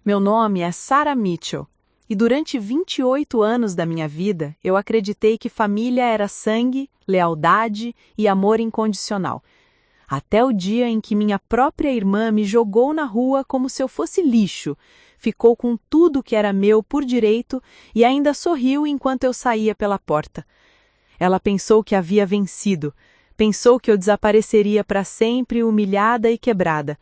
Meu nome é Sarah Mitchell, e durante 28 anos da minha vida, eu acreditei que família era sangue, lealdade e amor incondicional. Até o dia em que minha própria irmã me jogou na rua como se eu fosse lixo, ficou com tudo que era meu por direito e ainda sorriu enquanto eu saía pela porta. Ela pensou que havia vencido, pensou que eu desapareceria para sempre humilhada e quebrada.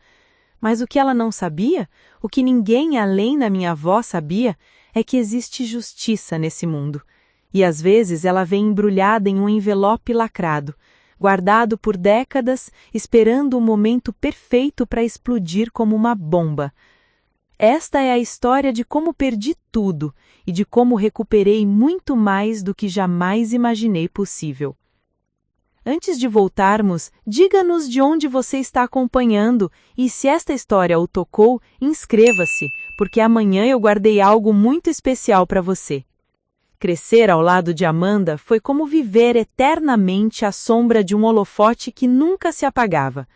Mas o que ela não sabia, o que ninguém além da minha avó sabia, é que existe justiça nesse mundo. E às vezes ela vem embrulhada em um envelope lacrado, guardado por décadas, esperando o momento perfeito para explodir como uma bomba. Esta é a história de como perdi tudo e de como recuperei muito mais do que jamais imaginei possível. Antes de voltarmos, diga-nos de onde você está acompanhando e se esta história o tocou, inscreva-se, porque amanhã eu guardei algo muito especial para você. Crescer ao lado de Amanda foi como viver eternamente à sombra de um holofote que nunca se apagava.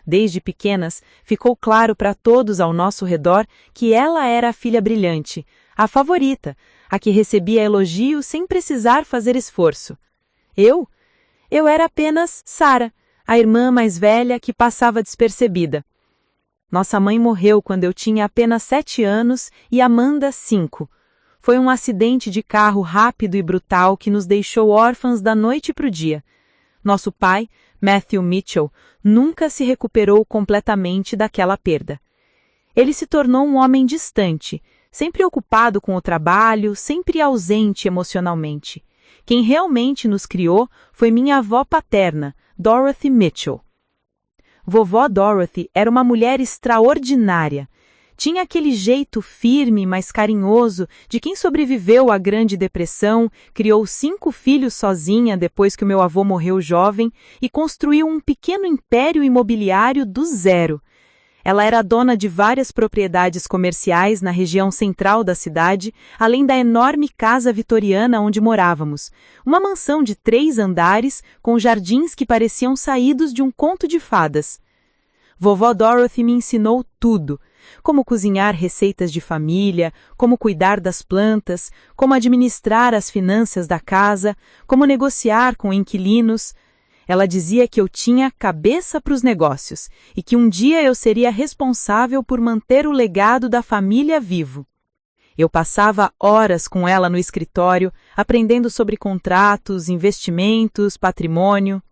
Desde pequenas, ficou claro para todos ao nosso redor que ela era a filha brilhante, a favorita, a que recebia elogios sem precisar fazer esforço. Eu era apenas Sarah, a irmã mais velha que passava despercebida. Nossa mãe morreu quando eu tinha apenas 7 anos e Amanda 5. Foi um acidente de carro rápido e brutal que nos deixou órfãs da noite para o dia. Nosso pai, Matthew Mitchell, nunca se recuperou completamente daquela perda. Ele se tornou um homem distante, sempre ocupado com o trabalho, sempre ausente emocionalmente. Quem realmente nos criou foi minha avó paterna, Dorothy Mitchell. Vovó Dorothy era uma mulher extraordinária. Tinha aquele jeito firme, mas carinhoso, de quem sobreviveu à Grande Depressão, criou 5 filhos sozinha depois que o meu avô morreu jovem e construiu um pequeno império imobiliário do zero. Ela era dona de várias propriedades comerciais na região central da cidade, além da enorme casa vitoriana onde morávamos, uma mansão de 3 andares com jardins que pareciam saídos de um conto de fadas. Vovó Dorothy me ensinou tudo, como cozinhar receitas de família, como cuidar das plantas, como administrar as finanças da casa, como negociar com inquilinos. Ela dizia que eu tinha cabeça para os negócios e que um dia eu seria responsável por manter o legado da família vivo. Eu passava horas com ela no escritório, aprendendo sobre contratos, investimentos, patrimônio.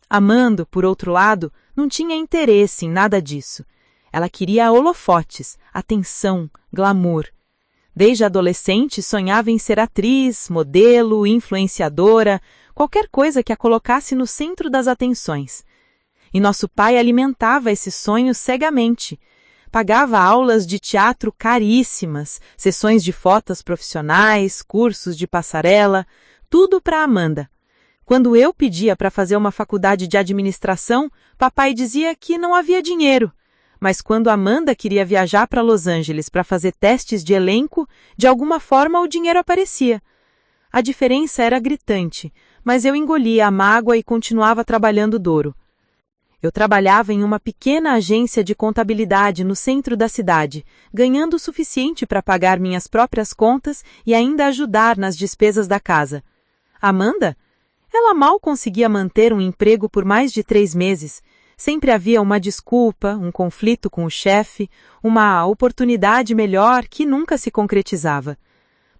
Amanda, por outro lado, não tinha interesse em nada disso. Ela queria holofotes, atenção, glamour. Desde adolescente, sonhava em ser atriz, modelo, influenciadora, qualquer coisa que a colocasse no centro das atenções. E nosso pai alimentava esse sonho cegamente. Pagava aulas de teatro caríssimas, sessões de fotos profissionais, cursos de passarela, tudo para Amanda. Quando eu pedia para fazer uma faculdade de administração, papai dizia que não havia dinheiro. Mas quando Amanda queria viajar para Los Angeles para fazer testes de elenco, de alguma forma o dinheiro aparecia. A diferença era gritante, mas eu engolia a mágoa e continuava trabalhando duro. Eu trabalhava em uma pequena agência de contabilidade no centro da cidade, ganhando o suficiente para pagar minhas próprias contas e ainda ajudar nas despesas da casa. Amanda? Ela mal conseguia manter um emprego por mais de 3 meses. Sempre havia uma desculpa, um conflito com o chefe, uma oportunidade melhor que nunca se concretizava.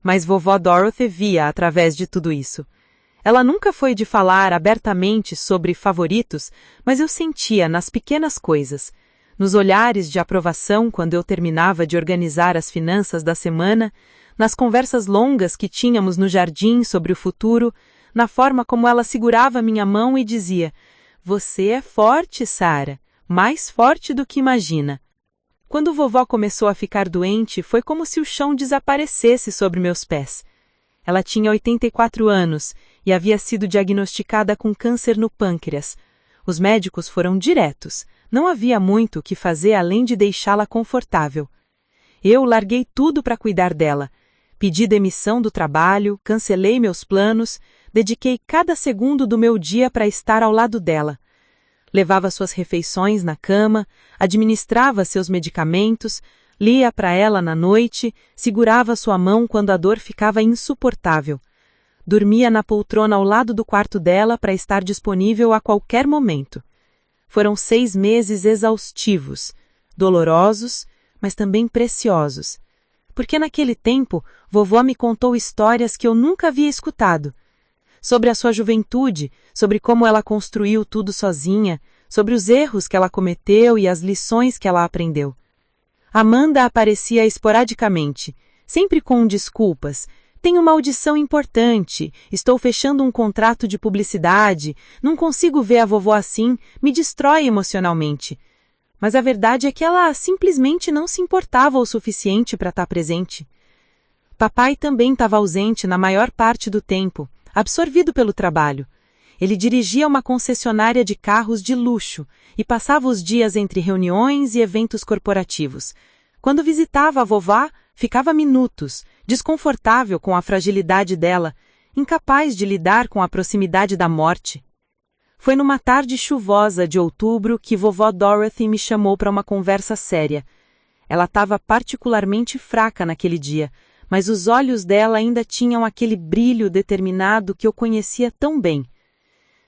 Mas vovó Dorothy via através de tudo isso. Ela nunca foi de falar abertamente sobre favoritos, mas eu sentia nas pequenas coisas, nos olhares de aprovação quando eu terminava de organizar as finanças da semana, nas conversas longas que tínhamos no jardim sobre o futuro, na forma como ela segurava minha mão e dizia: "Você é forte, Sarah, mais forte do que imagina." Quando vovó começou a ficar doente, foi como se o chão desaparecesse sobre meus pés. Ela tinha 84 anos e havia sido diagnosticada com câncer no pâncreas. Os médicos foram diretos. Não havia muito o que fazer além de deixá-la confortável. Eu larguei tudo para cuidar dela. Pedi demissão do trabalho, cancelei meus planos, dediquei cada segundo do meu dia para estar ao lado dela. Levava suas refeições na cama, administrava seus medicamentos, Lia para ela na noite, segurava sua mão quando a dor ficava insuportável. Dormia na poltrona ao lado do quarto dela para estar disponível a qualquer momento. Foram 6 meses exaustivos, dolorosos, mas também preciosos. Porque naquele tempo, vovó me contou histórias que eu nunca havia escutado. Sobre a sua juventude, sobre como ela construiu tudo sozinha, sobre os erros que ela cometeu e as lições que ela aprendeu. Amanda aparecia esporadicamente, sempre com desculpas. Tenho uma audição importante, estou fechando um contrato de publicidade, não consigo ver a vovó assim, me destrói emocionalmente. Mas a verdade é que ela simplesmente não se importava o suficiente para estar presente. Papai também estava ausente na maior parte do tempo, absorvido pelo trabalho. Ele dirigia uma concessionária de carros de luxo e passava os dias entre reuniões e eventos corporativos. Quando visitava a vovó, ficava minutos, desconfortável com a fragilidade dela, incapaz de lidar com a proximidade da morte. Foi numa tarde chuvosa de outubro que vovó Dorothy me chamou para uma conversa séria. Ela estava particularmente fraca naquele dia, mas os olhos dela ainda tinham aquele brilho determinado que eu conhecia tão bem.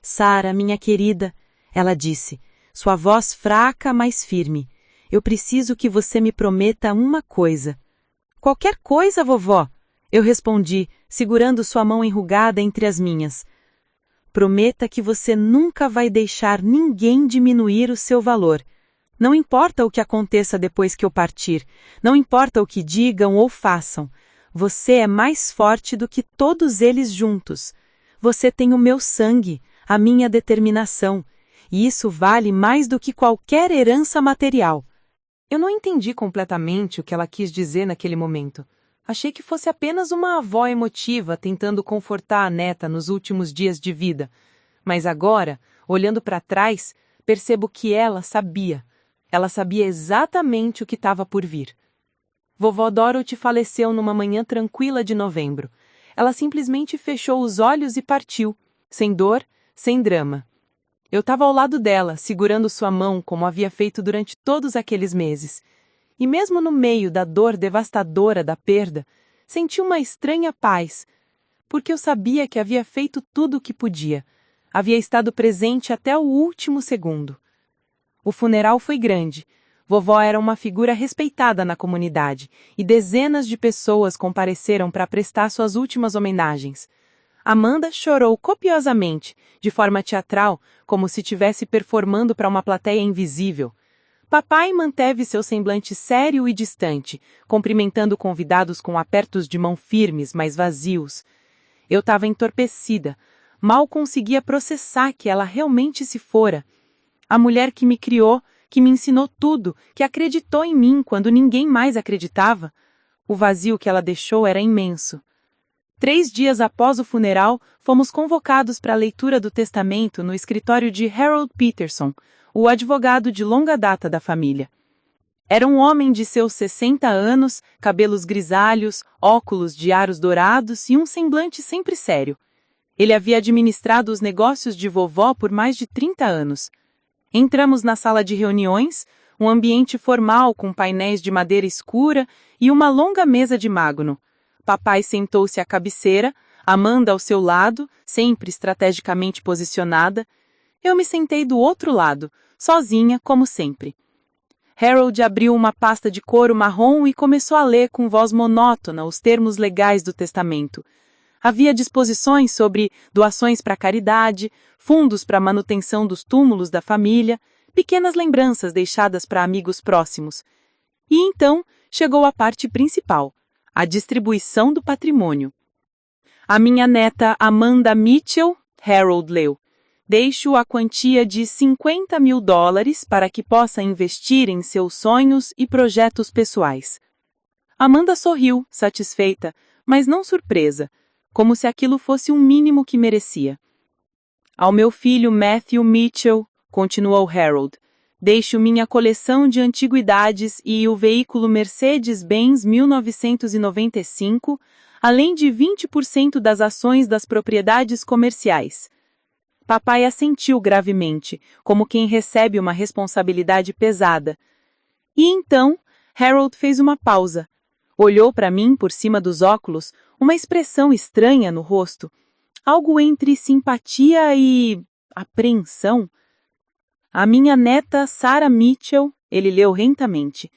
Sara, minha querida, ela disse, sua voz fraca, mas firme. Eu preciso que você me prometa uma coisa. Qualquer coisa, vovó, eu respondi, segurando sua mão enrugada entre as minhas. Prometa que você nunca vai deixar ninguém diminuir o seu valor. Não importa o que aconteça depois que eu partir, não importa o que digam ou façam. Você é mais forte do que todos eles juntos. Você tem o meu sangue, a minha determinação, e isso vale mais do que qualquer herança material. Eu não entendi completamente o que ela quis dizer naquele momento. Achei que fosse apenas uma avó emotiva tentando confortar a neta nos últimos dias de vida. Mas agora, olhando para trás, percebo que ela sabia. Ela sabia exatamente o que estava por vir. Vovó Dorothy faleceu numa manhã tranquila de novembro. Ela simplesmente fechou os olhos e partiu, sem dor, sem drama. Eu estava ao lado dela, segurando sua mão como havia feito durante todos aqueles meses. E mesmo no meio da dor devastadora da perda, senti uma estranha paz, porque eu sabia que havia feito tudo o que podia. Havia estado presente até o último segundo. O funeral foi grande. Vovó era uma figura respeitada na comunidade, e dezenas de pessoas compareceram para prestar suas últimas homenagens. Amanda chorou copiosamente, de forma teatral, como se estivesse performando para uma plateia invisível. Papai manteve seu semblante sério e distante, cumprimentando convidados com apertos de mão firmes, mas vazios. Eu estava entorpecida, mal conseguia processar que ela realmente se fora. A mulher que me criou, que me ensinou tudo, que acreditou em mim quando ninguém mais acreditava. O vazio que ela deixou era imenso. 3 dias após o funeral, fomos convocados para a leitura do testamento no escritório de Harold Peterson, o advogado de longa data da família. Era um homem de seus 60 anos, cabelos grisalhos, óculos de aros dourados e um semblante sempre sério. Ele havia administrado os negócios de vovó por mais de 30 anos. Entramos na sala de reuniões, um ambiente formal com painéis de madeira escura e uma longa mesa de mágno. Papai sentou-se à cabeceira, Amanda ao seu lado, sempre estrategicamente posicionada. Eu me sentei do outro lado, sozinha, como sempre. Harold abriu uma pasta de couro marrom e começou a ler com voz monótona os termos legais do testamento. Havia disposições sobre doações para caridade, fundos para a manutenção dos túmulos da família, pequenas lembranças deixadas para amigos próximos. E então chegou a parte principal, a distribuição do patrimônio. A minha neta Amanda Mitchell, Harold leu, deixo a quantia de $50.000 para que possa investir em seus sonhos e projetos pessoais. Amanda sorriu, satisfeita, mas não surpresa, como se aquilo fosse um mínimo que merecia. Ao meu filho Matthew Mitchell, continuou Harold, deixo minha coleção de antiguidades e o veículo Mercedes-Benz 1995, além de 20% das ações das propriedades comerciais. Papai assentiu gravemente, como quem recebe uma responsabilidade pesada. E então, Harold fez uma pausa. Olhou para mim por cima dos óculos, uma expressão estranha no rosto. Algo entre simpatia e apreensão. A minha neta Sarah Mitchell, ele leu lentamente.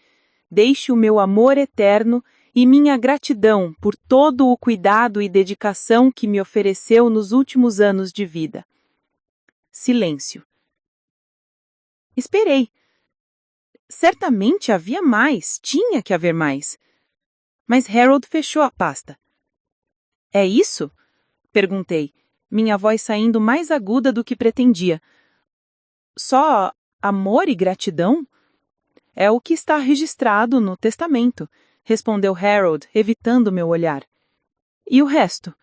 Deixe o meu amor eterno e minha gratidão por todo o cuidado e dedicação que me ofereceu nos últimos anos de vida. Silêncio. Esperei. Certamente havia mais, tinha que haver mais. Mas Harold fechou a pasta. É isso? Perguntei, minha voz saindo mais aguda do que pretendia. Só amor e gratidão? É o que está registrado no testamento, respondeu Harold, evitando meu olhar. E o resto?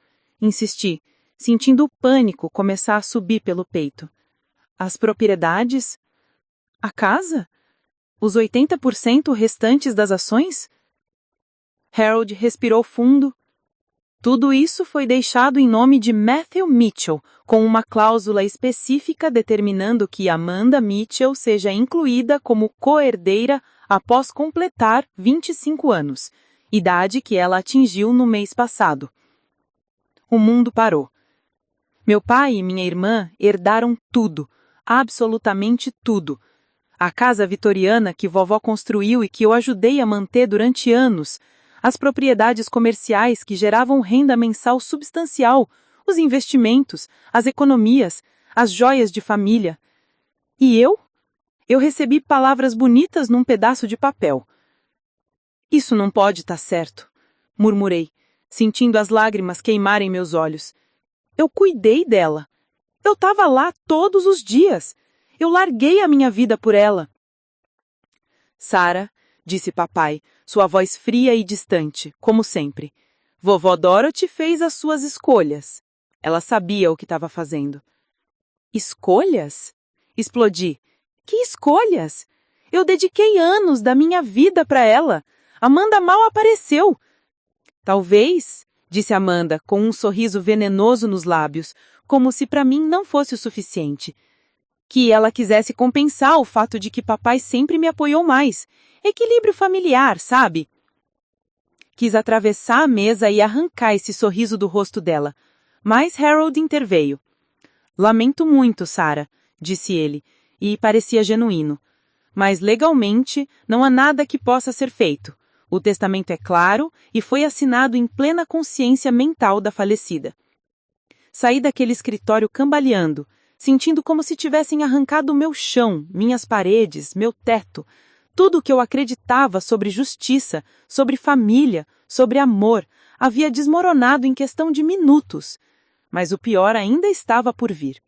Insisti, sentindo o pânico começar a subir pelo peito. As propriedades? A casa? Os 80% restantes das ações? Harold respirou fundo. Tudo isso foi deixado em nome de Matthew Mitchell, com uma cláusula específica determinando que Amanda Mitchell seja incluída como co-herdeira após completar 25 anos, idade que ela atingiu no mês passado. O mundo parou. Meu pai e minha irmã herdaram tudo, absolutamente tudo. A casa vitoriana que vovó construiu e que eu ajudei a manter durante anos, as propriedades comerciais que geravam renda mensal substancial, os investimentos, as economias, as joias de família. E eu? Eu recebi palavras bonitas num pedaço de papel. Isso não pode estar certo, murmurei, sentindo as lágrimas queimarem meus olhos. Eu cuidei dela. Eu estava lá todos os dias. Eu larguei a minha vida por ela. Sarah, disse papai, sua voz fria e distante, como sempre. Vovó Dorothy fez as suas escolhas. Ela sabia o que estava fazendo. Escolhas? Explodi. Que escolhas? Eu dediquei anos da minha vida para ela. Amanda mal apareceu. Talvez, disse Amanda, com um sorriso venenoso nos lábios, como se para mim não fosse o suficiente. Que ela quisesse compensar o fato de que papai sempre me apoiou mais. Equilíbrio familiar, sabe? Quis atravessar a mesa e arrancar esse sorriso do rosto dela. Mas Harold interveio. Lamento muito, Sarah, disse ele, e parecia genuíno. Mas legalmente não há nada que possa ser feito. O testamento é claro e foi assinado em plena consciência mental da falecida. Saí daquele escritório cambaleando, sentindo como se tivessem arrancado o meu chão, minhas paredes, meu teto, tudo o que eu acreditava sobre justiça, sobre família, sobre amor, havia desmoronado em questão de minutos. Mas o pior ainda estava por vir.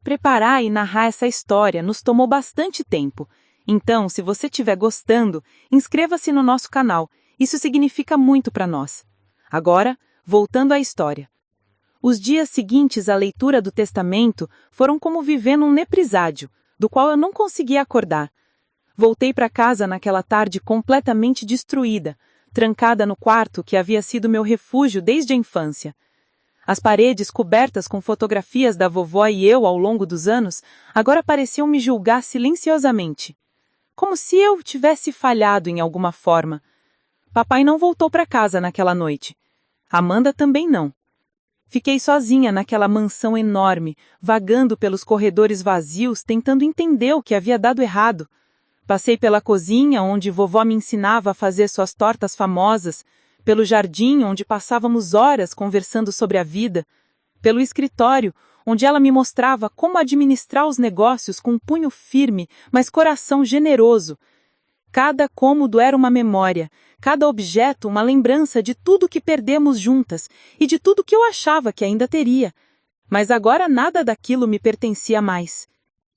Preparar e narrar essa história nos tomou bastante tempo. Então, se você estiver gostando, inscreva-se no nosso canal. Isso significa muito para nós. Agora, voltando à história. Os dias seguintes à leitura do testamento foram como viver num neprisádio, do qual eu não conseguia acordar. Voltei para casa naquela tarde completamente destruída, trancada no quarto que havia sido meu refúgio desde a infância. As paredes cobertas com fotografias da vovó e eu ao longo dos anos agora pareciam me julgar silenciosamente. Como se eu tivesse falhado em alguma forma. Papai não voltou para casa naquela noite. Amanda também não. Fiquei sozinha naquela mansão enorme, vagando pelos corredores vazios, tentando entender o que havia dado errado. Passei pela cozinha, onde vovó me ensinava a fazer suas tortas famosas, pelo jardim, onde passávamos horas conversando sobre a vida, pelo escritório, onde ela me mostrava como administrar os negócios com um punho firme, mas coração generoso. Cada cômodo era uma memória, cada objeto uma lembrança de tudo que perdemos juntas e de tudo que eu achava que ainda teria. Mas agora nada daquilo me pertencia mais.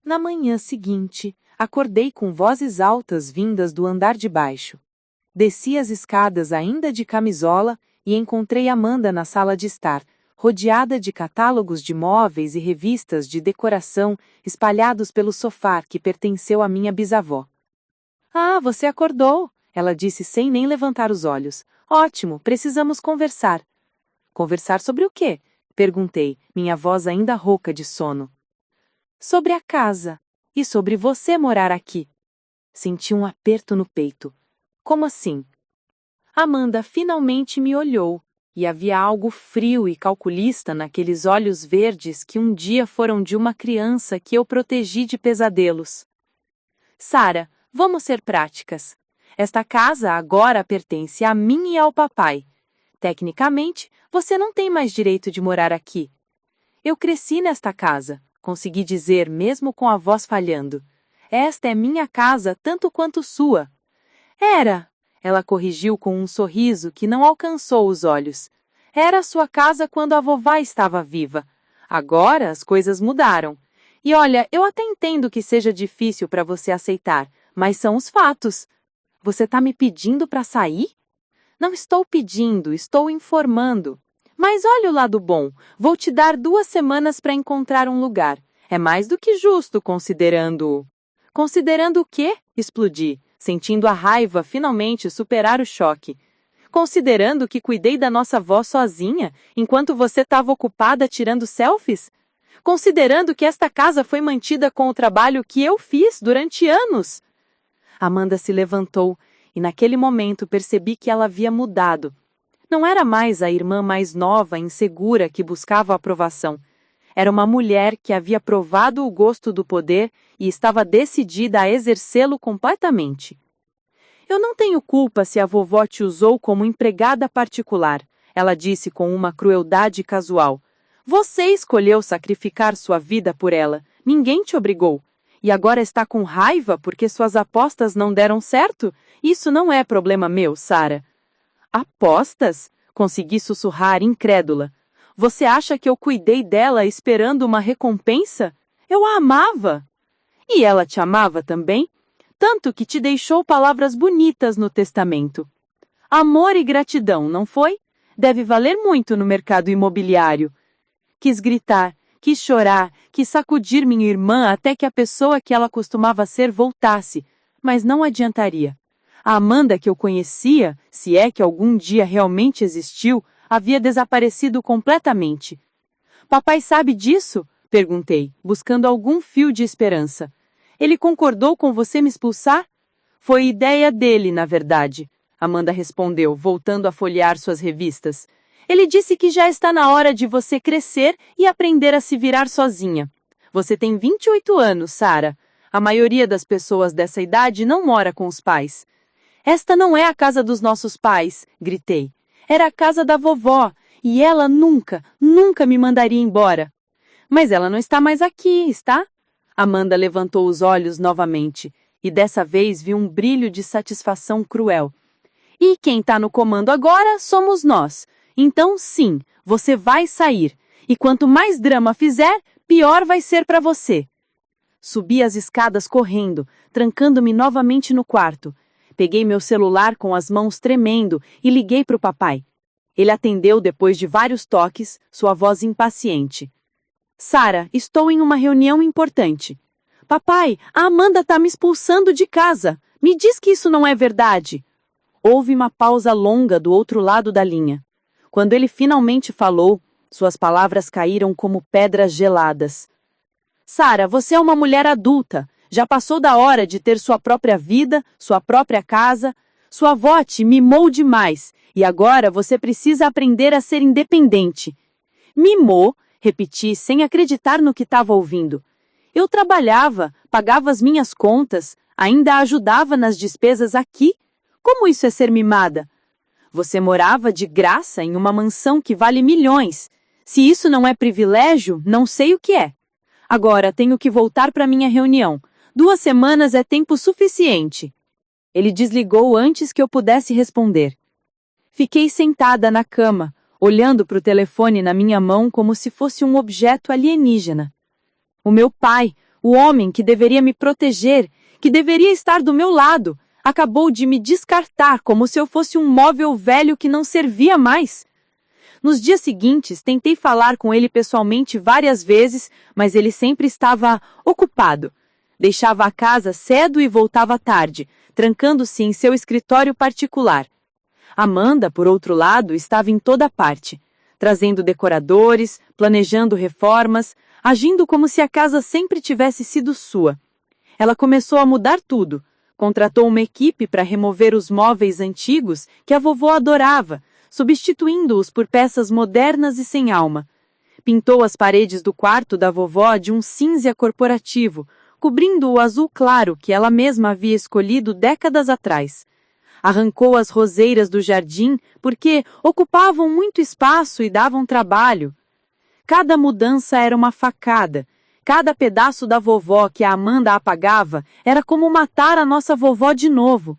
Na manhã seguinte, acordei com vozes altas vindas do andar de baixo. Desci as escadas ainda de camisola e encontrei Amanda na sala de estar, rodeada de catálogos de móveis e revistas de decoração espalhados pelo sofá que pertenceu à minha bisavó. Ah, você acordou, ela disse sem nem levantar os olhos. Ótimo, precisamos conversar. Conversar sobre o quê? Perguntei, minha voz ainda rouca de sono. Sobre a casa. E sobre você morar aqui. Senti um aperto no peito. Como assim? Amanda finalmente me olhou, e havia algo frio e calculista naqueles olhos verdes que um dia foram de uma criança que eu protegi de pesadelos. Sara, vamos ser práticas. Esta casa agora pertence a mim e ao papai. Tecnicamente, você não tem mais direito de morar aqui. Eu cresci nesta casa, consegui dizer mesmo com a voz falhando. Esta é minha casa tanto quanto sua. Era, ela corrigiu com um sorriso que não alcançou os olhos. Era sua casa quando a vovó estava viva. Agora as coisas mudaram. E olha, eu até entendo que seja difícil para você aceitar, mas são os fatos. Você está me pedindo para sair? Não estou pedindo, estou informando. Mas olha o lado bom, vou te dar 2 semanas para encontrar um lugar. É mais do que justo, considerando... Considerando o quê? Explodi, sentindo a raiva finalmente superar o choque. Considerando que cuidei da nossa avó sozinha, enquanto você estava ocupada tirando selfies? Considerando que esta casa foi mantida com o trabalho que eu fiz durante anos? Amanda se levantou, e naquele momento percebi que ela havia mudado. Não era mais a irmã mais nova e insegura que buscava a aprovação. Era uma mulher que havia provado o gosto do poder e estava decidida a exercê-lo completamente. Eu não tenho culpa se a vovó te usou como empregada particular, ela disse com uma crueldade casual. Você escolheu sacrificar sua vida por ela, ninguém te obrigou. E agora está com raiva porque suas apostas não deram certo? Isso não é problema meu, Sara. Apostas? Consegui sussurrar incrédula. Você acha que eu cuidei dela esperando uma recompensa? Eu a amava. E ela te amava também? Tanto que te deixou palavras bonitas no testamento. Amor e gratidão, não foi? Deve valer muito no mercado imobiliário. Quis gritar, quis chorar, quis sacudir minha irmã até que a pessoa que ela costumava ser voltasse, mas não adiantaria. A Amanda que eu conhecia, se é que algum dia realmente existiu, havia desaparecido completamente. Papai sabe disso? Perguntei, buscando algum fio de esperança. Ele concordou com você me expulsar? Foi ideia dele, na verdade, Amanda respondeu, voltando a folhear suas revistas. Ele disse que já está na hora de você crescer e aprender a se virar sozinha. Você tem 28 anos, Sara. A maioria das pessoas dessa idade não mora com os pais. Esta não é a casa dos nossos pais, gritei. Era a casa da vovó, e ela nunca, nunca me mandaria embora. Mas ela não está mais aqui, está? Amanda levantou os olhos novamente, e dessa vez vi um brilho de satisfação cruel. E quem está no comando agora somos nós. Então, sim, você vai sair. E quanto mais drama fizer, pior vai ser para você. Subi as escadas correndo, trancando-me novamente no quarto. Peguei meu celular com as mãos tremendo e liguei para o papai. Ele atendeu depois de vários toques, sua voz impaciente. Sara, estou em uma reunião importante. Papai, a Amanda está me expulsando de casa. Me diz que isso não é verdade. Houve uma pausa longa do outro lado da linha. Quando ele finalmente falou, suas palavras caíram como pedras geladas. Sara, você é uma mulher adulta. Já passou da hora de ter sua própria vida, sua própria casa. Sua avó te mimou demais e agora você precisa aprender a ser independente. Mimou? Repeti, sem acreditar no que estava ouvindo. Eu trabalhava, pagava as minhas contas, ainda a ajudava nas despesas aqui. Como isso é ser mimada? Você morava de graça em uma mansão que vale milhões. Se isso não é privilégio, não sei o que é. Agora tenho que voltar para minha reunião. 2 semanas é tempo suficiente. Ele desligou antes que eu pudesse responder. Fiquei sentada na cama, olhando para o telefone na minha mão como se fosse um objeto alienígena. O meu pai, o homem que deveria me proteger, que deveria estar do meu lado, acabou de me descartar como se eu fosse um móvel velho que não servia mais. Nos dias seguintes, tentei falar com ele pessoalmente várias vezes, mas ele sempre estava ocupado. Deixava a casa cedo e voltava tarde, trancando-se em seu escritório particular. Amanda, por outro lado, estava em toda parte, trazendo decoradores, planejando reformas, agindo como se a casa sempre tivesse sido sua. Ela começou a mudar tudo, Contratou uma equipe para remover os móveis antigos que a vovó adorava, substituindo-os por peças modernas e sem alma. Pintou as paredes do quarto da vovó de um cinza corporativo, cobrindo o azul claro que ela mesma havia escolhido décadas atrás. Arrancou as roseiras do jardim porque ocupavam muito espaço e davam trabalho. Cada mudança era uma facada. Cada pedaço da vovó que a Amanda apagava era como matar a nossa vovó de novo.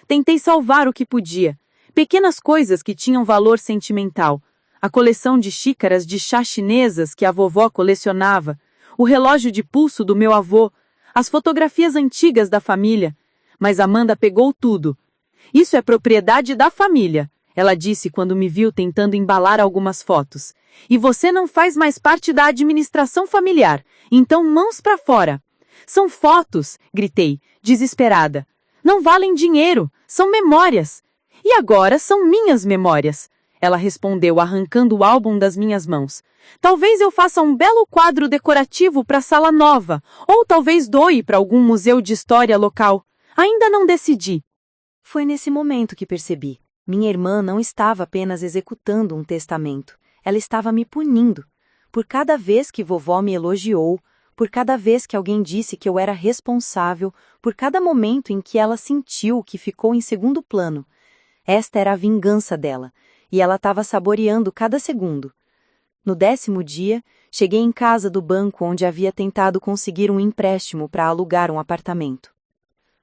Tentei salvar o que podia. Pequenas coisas que tinham valor sentimental. A coleção de xícaras de chá chinesas que a vovó colecionava, o relógio de pulso do meu avô, as fotografias antigas da família. Mas Amanda pegou tudo. Isso é propriedade da família, ela disse quando me viu tentando embalar algumas fotos. E você não faz mais parte da administração familiar, então mãos para fora. São fotos, gritei, desesperada. Não valem dinheiro, são memórias. E agora são minhas memórias. Ela respondeu, arrancando o álbum das minhas mãos. Talvez eu faça um belo quadro decorativo para a sala nova, ou talvez doe para algum museu de história local. Ainda não decidi. Foi nesse momento que percebi. Minha irmã não estava apenas executando um testamento. Ela estava me punindo. Por cada vez que vovó me elogiou, por cada vez que alguém disse que eu era responsável, por cada momento em que ela sentiu que ficou em segundo plano. Esta era a vingança dela, e ela estava saboreando cada segundo. No 10º dia, cheguei em casa do banco onde havia tentado conseguir um empréstimo para alugar um apartamento.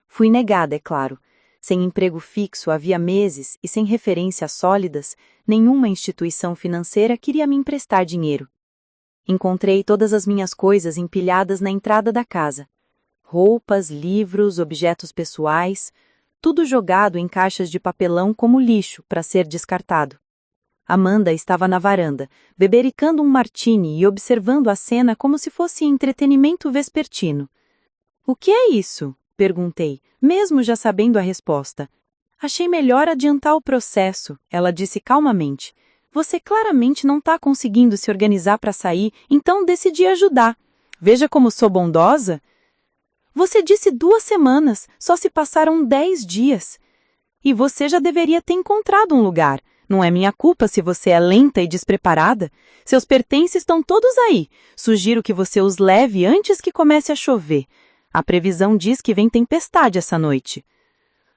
Fui negada, é claro. Sem emprego fixo havia meses e sem referências sólidas, nenhuma instituição financeira queria me emprestar dinheiro. Encontrei todas as minhas coisas empilhadas na entrada da casa. Roupas, livros, objetos pessoais, tudo jogado em caixas de papelão como lixo para ser descartado. Amanda estava na varanda, bebericando um martini e observando a cena como se fosse entretenimento vespertino. — O que é isso? Perguntei, mesmo já sabendo a resposta. Achei melhor adiantar o processo, ela disse calmamente. Você claramente não está conseguindo se organizar para sair, então decidi ajudar. Veja como sou bondosa. Você disse 2 semanas, só se passaram 10 dias. E você já deveria ter encontrado um lugar. Não é minha culpa se você é lenta e despreparada. Seus pertences estão todos aí. Sugiro que você os leve antes que comece a chover. A previsão diz que vem tempestade essa noite.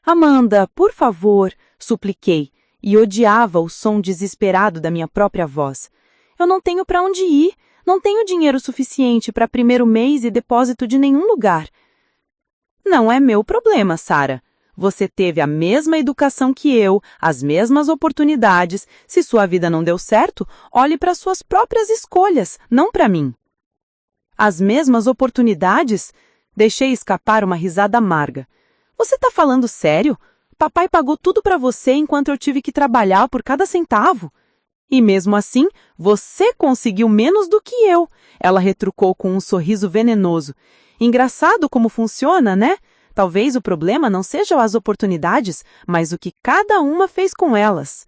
Amanda, por favor, supliquei, e odiava o som desesperado da minha própria voz. Eu não tenho para onde ir, não tenho dinheiro suficiente para primeiro mês e depósito de nenhum lugar. Não é meu problema, Sara. Você teve a mesma educação que eu, as mesmas oportunidades. Se sua vida não deu certo, olhe para suas próprias escolhas, não para mim. As mesmas oportunidades? Deixei escapar uma risada amarga. Você está falando sério? Papai pagou tudo para você enquanto eu tive que trabalhar por cada centavo. E mesmo assim, você conseguiu menos do que eu. Ela retrucou com um sorriso venenoso. Engraçado como funciona, né? Talvez o problema não sejam as oportunidades, mas o que cada uma fez com elas.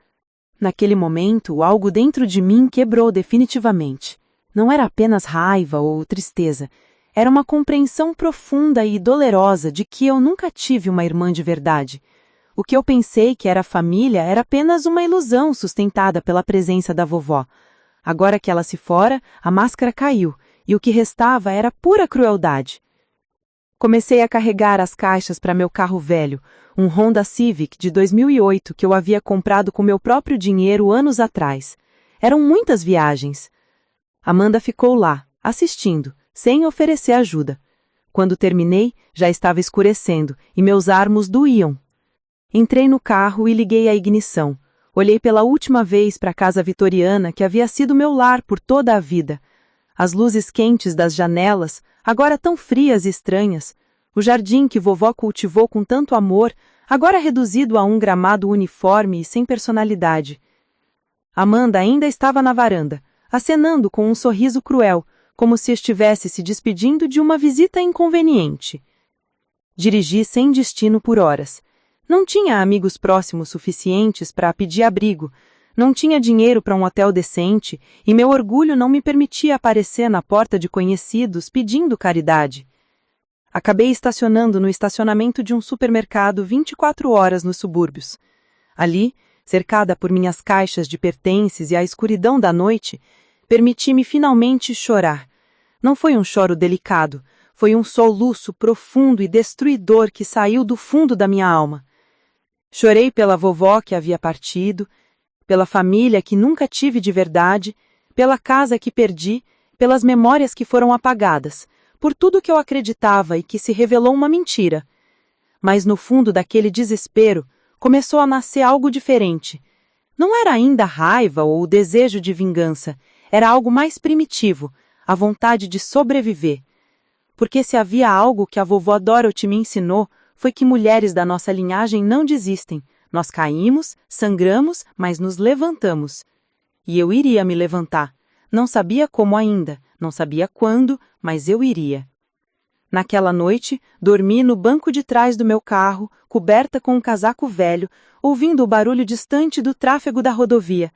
Naquele momento, algo dentro de mim quebrou definitivamente. Não era apenas raiva ou tristeza. Era uma compreensão profunda e dolorosa de que eu nunca tive uma irmã de verdade. O que eu pensei que era família era apenas uma ilusão sustentada pela presença da vovó. Agora que ela se fora, a máscara caiu, e o que restava era pura crueldade. Comecei a carregar as caixas para meu carro velho, um Honda Civic de 2008 que eu havia comprado com meu próprio dinheiro anos atrás. Eram muitas viagens. Amanda ficou lá, assistindo, sem oferecer ajuda. Quando terminei, já estava escurecendo e meus armos doíam. Entrei no carro e liguei a ignição. Olhei pela última vez para a casa vitoriana que havia sido meu lar por toda a vida. As luzes quentes das janelas, agora tão frias e estranhas. O jardim que vovó cultivou com tanto amor, agora reduzido a um gramado uniforme e sem personalidade. Amanda ainda estava na varanda, acenando com um sorriso cruel, como se estivesse se despedindo de uma visita inconveniente. Dirigi sem destino por horas. Não tinha amigos próximos suficientes para pedir abrigo, não tinha dinheiro para um hotel decente e meu orgulho não me permitia aparecer na porta de conhecidos pedindo caridade. Acabei estacionando no estacionamento de um supermercado 24 horas nos subúrbios. Ali, cercada por minhas caixas de pertences e a escuridão da noite, permiti-me finalmente chorar. Não foi um choro delicado, foi um soluço profundo e destruidor que saiu do fundo da minha alma. Chorei pela vovó que havia partido, pela família que nunca tive de verdade, pela casa que perdi, pelas memórias que foram apagadas, por tudo que eu acreditava e que se revelou uma mentira. Mas no fundo daquele desespero, começou a nascer algo diferente. Não era ainda raiva ou o desejo de vingança, era algo mais primitivo, a vontade de sobreviver. Porque se havia algo que a vovó Dorothy me ensinou, foi que mulheres da nossa linhagem não desistem. Nós caímos, sangramos, mas nos levantamos. E eu iria me levantar. Não sabia como ainda, não sabia quando, mas eu iria. Naquela noite, dormi no banco de trás do meu carro, coberta com um casaco velho, ouvindo o barulho distante do tráfego da rodovia.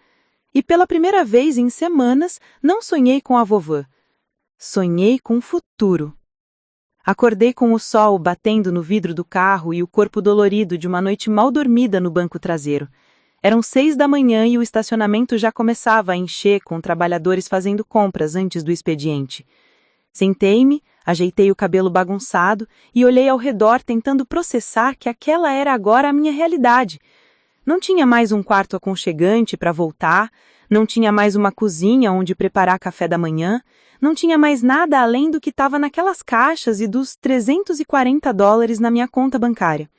E pela primeira vez em semanas, não sonhei com a vovó. Sonhei com o futuro. Acordei com o sol batendo no vidro do carro e o corpo dolorido de uma noite mal dormida no banco traseiro. Eram 6 da manhã e o estacionamento já começava a encher com trabalhadores fazendo compras antes do expediente. Sentei-me, ajeitei o cabelo bagunçado e olhei ao redor tentando processar que aquela era agora a minha realidade. Não tinha mais um quarto aconchegante para voltar, não tinha mais uma cozinha onde preparar café da manhã, não tinha mais nada além do que estava naquelas caixas e dos $340 na minha conta bancária.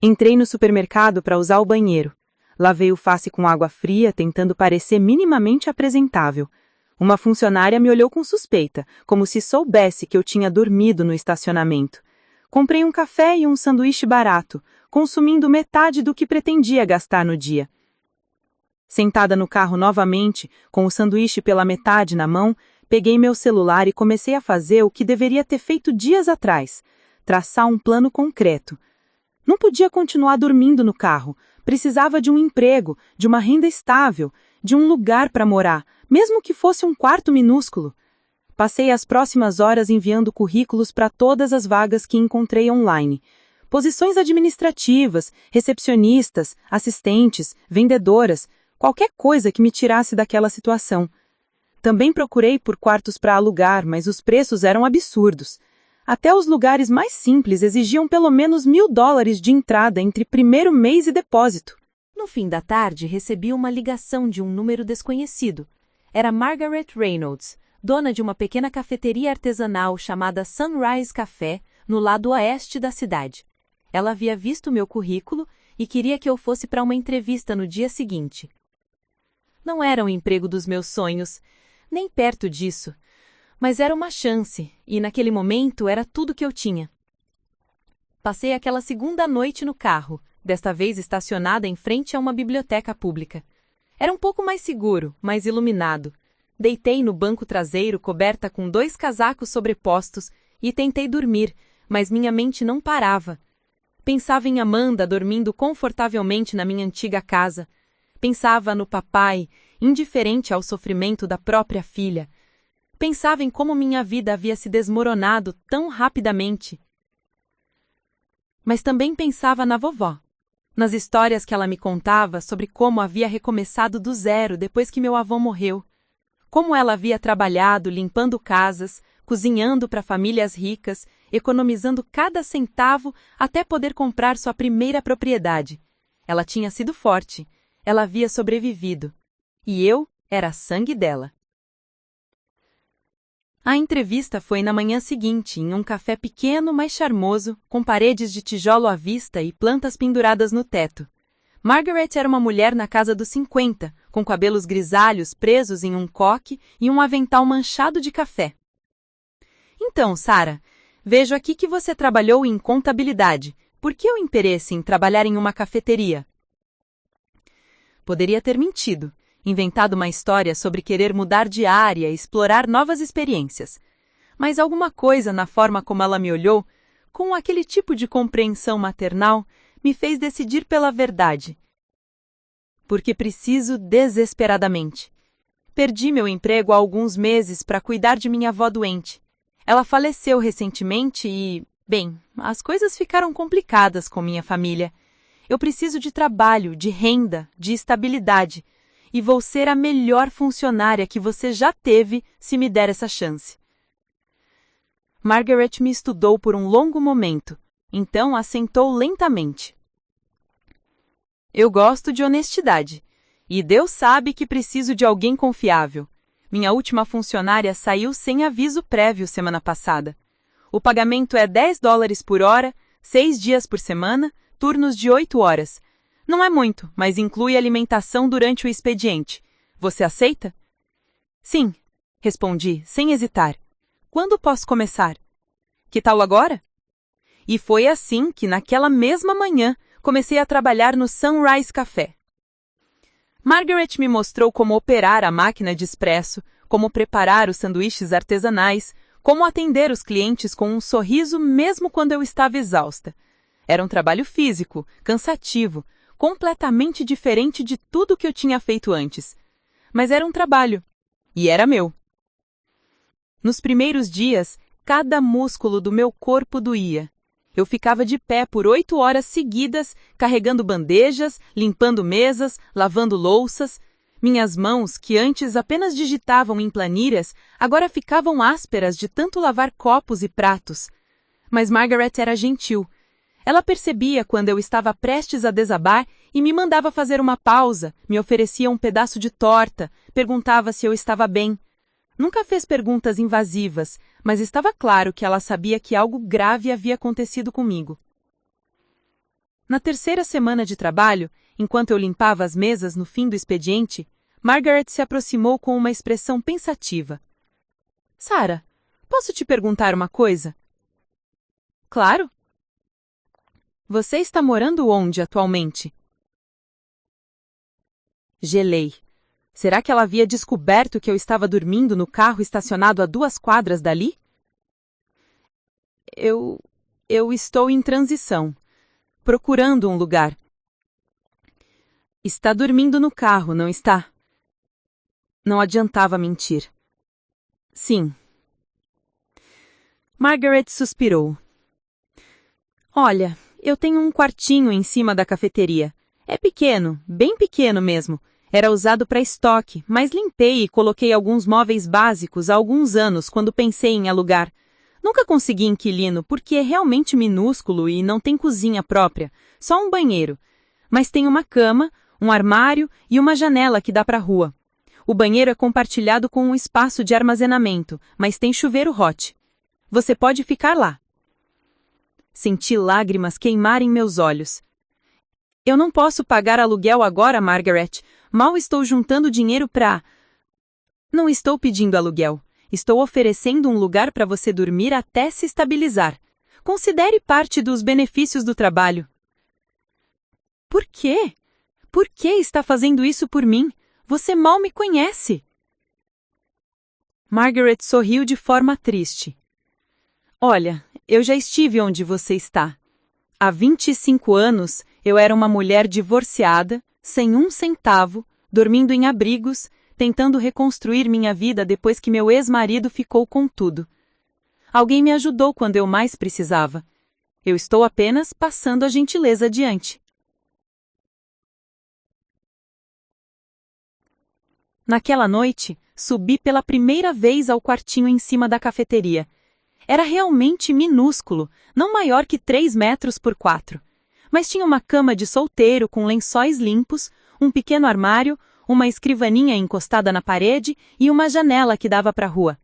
Entrei no supermercado para usar o banheiro. Lavei o face com água fria, tentando parecer minimamente apresentável. Uma funcionária me olhou com suspeita, como se soubesse que eu tinha dormido no estacionamento. Comprei um café e um sanduíche barato, consumindo metade do que pretendia gastar no dia. Sentada no carro novamente, com o sanduíche pela metade na mão, peguei meu celular e comecei a fazer o que deveria ter feito dias atrás, traçar um plano concreto. Não podia continuar dormindo no carro, precisava de um emprego, de uma renda estável, de um lugar para morar, mesmo que fosse um quarto minúsculo. Passei as próximas horas enviando currículos para todas as vagas que encontrei online. Posições administrativas, recepcionistas, assistentes, vendedoras, qualquer coisa que me tirasse daquela situação. Também procurei por quartos para alugar, mas os preços eram absurdos. Até os lugares mais simples exigiam pelo menos $1.000 de entrada entre primeiro mês e depósito. No fim da tarde, recebi uma ligação de um número desconhecido. Era Margaret Reynolds, dona de uma pequena cafeteria artesanal chamada Sunrise Café, no lado oeste da cidade. Ela havia visto meu currículo e queria que eu fosse para uma entrevista no dia seguinte. Não era o emprego dos meus sonhos, nem perto disso, mas era uma chance, e naquele momento era tudo que eu tinha. Passei aquela segunda noite no carro, desta vez estacionada em frente a uma biblioteca pública. Era um pouco mais seguro, mais iluminado. Deitei no banco traseiro coberta com 2 casacos sobrepostos e tentei dormir, mas minha mente não parava. Pensava em Amanda dormindo confortavelmente na minha antiga casa. Pensava no papai, indiferente ao sofrimento da própria filha. Pensava em como minha vida havia se desmoronado tão rapidamente. Mas também pensava na vovó, nas histórias que ela me contava sobre como havia recomeçado do zero depois que meu avô morreu, como ela havia trabalhado limpando casas, cozinhando para famílias ricas, economizando cada centavo até poder comprar sua primeira propriedade. Ela tinha sido forte, ela havia sobrevivido, e eu era sangue dela. A entrevista foi na manhã seguinte, em um café pequeno, mas charmoso, com paredes de tijolo à vista e plantas penduradas no teto. Margaret era uma mulher na casa dos 50, com cabelos grisalhos presos em um coque e um avental manchado de café. Então, Sarah, vejo aqui que você trabalhou em contabilidade. Por que o interesse em trabalhar em uma cafeteria? Poderia ter mentido, inventado uma história sobre querer mudar de área e explorar novas experiências. Mas alguma coisa na forma como ela me olhou, com aquele tipo de compreensão maternal, me fez decidir pela verdade. Porque preciso desesperadamente. Perdi meu emprego há alguns meses para cuidar de minha avó doente. Ela faleceu recentemente e, Bem, as coisas ficaram complicadas com minha família. Eu preciso de trabalho, de renda, de estabilidade. E vou ser a melhor funcionária que você já teve se me der essa chance. Margaret me estudou por um longo momento, então assentou lentamente. Eu gosto de honestidade. E Deus sabe que preciso de alguém confiável. Minha última funcionária saiu sem aviso prévio semana passada. O pagamento é $10 por hora, 6 dias por semana, turnos de 8 horas. Não é muito, mas inclui alimentação durante o expediente. Você aceita? Sim, respondi, sem hesitar. Quando posso começar? Que tal agora? E foi assim que, naquela mesma manhã, comecei a trabalhar no Sunrise Café. Margaret me mostrou como operar a máquina de expresso, como preparar os sanduíches artesanais, como atender os clientes com um sorriso mesmo quando eu estava exausta. Era um trabalho físico, cansativo, completamente diferente de tudo que eu tinha feito antes. Mas era um trabalho. E era meu. Nos primeiros dias, cada músculo do meu corpo doía. Eu ficava de pé por 8 horas seguidas, carregando bandejas, limpando mesas, lavando louças. Minhas mãos, que antes apenas digitavam em planilhas, agora ficavam ásperas de tanto lavar copos e pratos. Mas Margaret era gentil. Ela percebia quando eu estava prestes a desabar e me mandava fazer uma pausa, me oferecia um pedaço de torta, perguntava se eu estava bem. Nunca fez perguntas invasivas, mas estava claro que ela sabia que algo grave havia acontecido comigo. Na terceira semana de trabalho, enquanto eu limpava as mesas no fim do expediente, Margaret se aproximou com uma expressão pensativa. Sarah, posso te perguntar uma coisa? Claro. Você está morando onde atualmente? Gelei. Será que ela havia descoberto que eu estava dormindo no carro estacionado a 2 quadras dali? Eu estou em transição, procurando um lugar. Está dormindo no carro, não está? Não adiantava mentir. Sim. Margaret suspirou. Olha, eu tenho um quartinho em cima da cafeteria. É pequeno, bem pequeno mesmo. Era usado para estoque, mas limpei e coloquei alguns móveis básicos há alguns anos quando pensei em alugar. Nunca consegui inquilino porque é realmente minúsculo e não tem cozinha própria, só um banheiro. Mas tem uma cama, um armário e uma janela que dá para a rua. O banheiro é compartilhado com um espaço de armazenamento, mas tem chuveiro hot. Você pode ficar lá. Senti lágrimas queimarem meus olhos. Eu não posso pagar aluguel agora, Margaret. Mal estou juntando dinheiro para... Não estou pedindo aluguel. Estou oferecendo um lugar para você dormir até se estabilizar. Considere parte dos benefícios do trabalho. Por quê? Por que está fazendo isso por mim? Você mal me conhece. Margaret sorriu de forma triste. Olha, eu já estive onde você está. Há 25 anos, eu era uma mulher divorciada, sem um centavo, dormindo em abrigos, tentando reconstruir minha vida depois que meu ex-marido ficou com tudo. Alguém me ajudou quando eu mais precisava. Eu estou apenas passando a gentileza adiante. Naquela noite, subi pela primeira vez ao quartinho em cima da cafeteria. Era realmente minúsculo, não maior que 3 metros por 4. Mas tinha uma cama de solteiro com lençóis limpos, um pequeno armário, uma escrivaninha encostada na parede e uma janela que dava para a rua.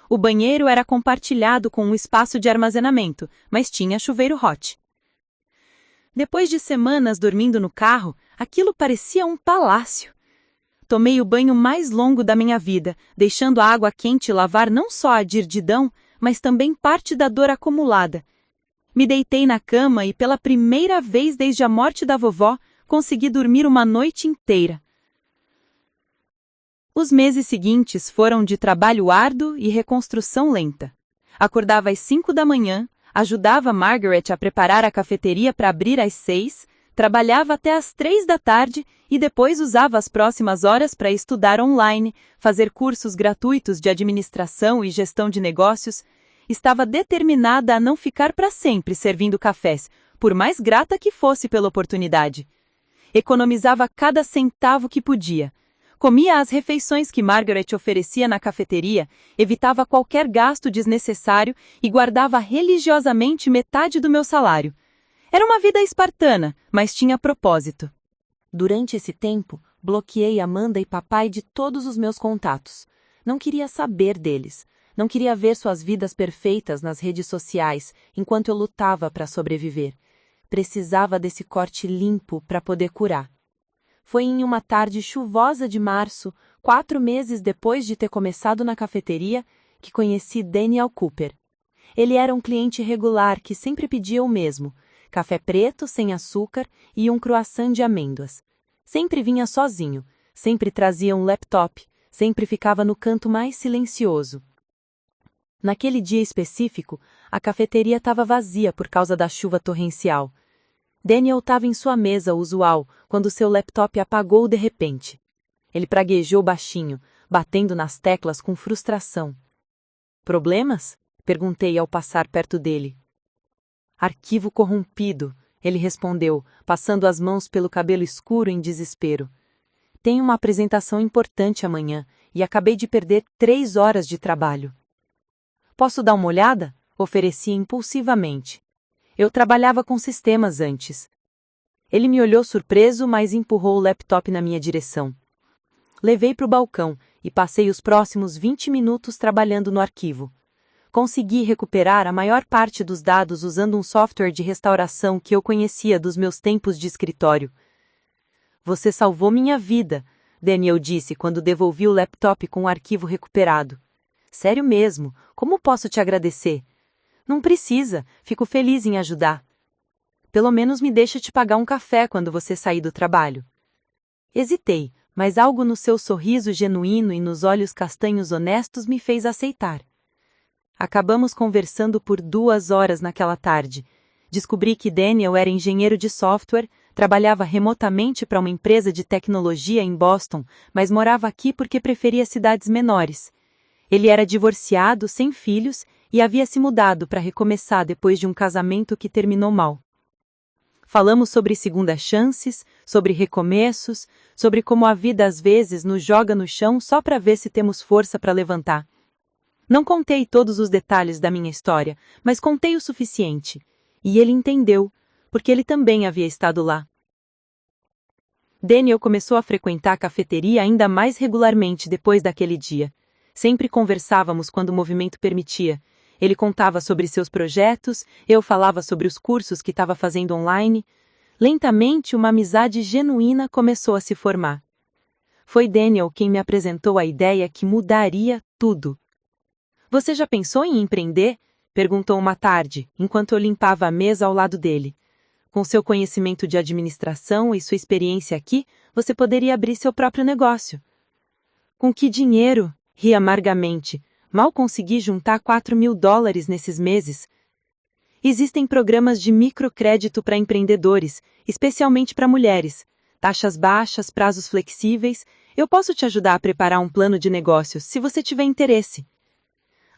O banheiro era compartilhado com um espaço de armazenamento, mas tinha chuveiro hot. Depois de semanas dormindo no carro, aquilo parecia um palácio. Tomei o banho mais longo da minha vida, deixando a água quente lavar não só a dirdidão, mas também parte da dor acumulada. Me deitei na cama e, pela primeira vez desde a morte da vovó, consegui dormir uma noite inteira. Os meses seguintes foram de trabalho árduo e reconstrução lenta. Acordava às 5 da manhã, ajudava Margaret a preparar a cafeteria para abrir às 6, trabalhava até às 3 da tarde e depois usava as próximas horas para estudar online, fazer cursos gratuitos de administração e gestão de negócios Estava determinada a não ficar para sempre servindo cafés, por mais grata que fosse pela oportunidade. Economizava cada centavo que podia. Comia as refeições que Margaret oferecia na cafeteria, evitava qualquer gasto desnecessário e guardava religiosamente metade do meu salário. Era uma vida espartana, mas tinha propósito. Durante esse tempo, bloqueei Amanda e papai de todos os meus contatos. Não queria saber deles. Não queria ver suas vidas perfeitas nas redes sociais, enquanto eu lutava para sobreviver. Precisava desse corte limpo para poder curar. Foi em uma tarde chuvosa de março, 4 meses depois de ter começado na cafeteria, que conheci Daniel Cooper. Ele era um cliente regular que sempre pedia o mesmo: café preto, sem açúcar e um croissant de amêndoas. Sempre vinha sozinho, sempre trazia um laptop, sempre ficava no canto mais silencioso. Naquele dia específico, a cafeteria estava vazia por causa da chuva torrencial. Daniel estava em sua mesa usual, quando seu laptop apagou de repente. Ele praguejou baixinho, batendo nas teclas com frustração. "Problemas?" perguntei ao passar perto dele. "Arquivo corrompido", ele respondeu, passando as mãos pelo cabelo escuro em desespero. "Tenho uma apresentação importante amanhã e acabei de perder 3 horas de trabalho." "Posso dar uma olhada?" ofereci impulsivamente. Eu trabalhava com sistemas antes. Ele me olhou surpreso, mas empurrou o laptop na minha direção. Levei para o balcão e passei os próximos 20 minutos trabalhando no arquivo. Consegui recuperar a maior parte dos dados usando um software de restauração que eu conhecia dos meus tempos de escritório. "Você salvou minha vida", Daniel disse quando devolvi o laptop com o arquivo recuperado. "Sério mesmo, como posso te agradecer?" "Não precisa, fico feliz em ajudar." "Pelo menos me deixa te pagar um café quando você sair do trabalho." Hesitei, mas algo no seu sorriso genuíno e nos olhos castanhos honestos me fez aceitar. Acabamos conversando por 2 horas naquela tarde. Descobri que Daniel era engenheiro de software, trabalhava remotamente para uma empresa de tecnologia em Boston, mas morava aqui porque preferia cidades menores. Ele era divorciado, sem filhos, e havia se mudado para recomeçar depois de um casamento que terminou mal. Falamos sobre segundas chances, sobre recomeços, sobre como a vida às vezes nos joga no chão só para ver se temos força para levantar. Não contei todos os detalhes da minha história, mas contei o suficiente. E ele entendeu, porque ele também havia estado lá. Daniel começou a frequentar a cafeteria ainda mais regularmente depois daquele dia. Sempre conversávamos quando o movimento permitia. Ele contava sobre seus projetos, eu falava sobre os cursos que estava fazendo online. Lentamente, uma amizade genuína começou a se formar. Foi Daniel quem me apresentou a ideia que mudaria tudo. "Você já pensou em empreender?" perguntou uma tarde, enquanto eu limpava a mesa ao lado dele. "Com seu conhecimento de administração e sua experiência aqui, você poderia abrir seu próprio negócio." "Com que dinheiro?" ri amargamente. Mal consegui juntar $4.000 nesses meses. "Existem programas de microcrédito para empreendedores, especialmente para mulheres. Taxas baixas, prazos flexíveis. Eu posso te ajudar a preparar um plano de negócios, se você tiver interesse."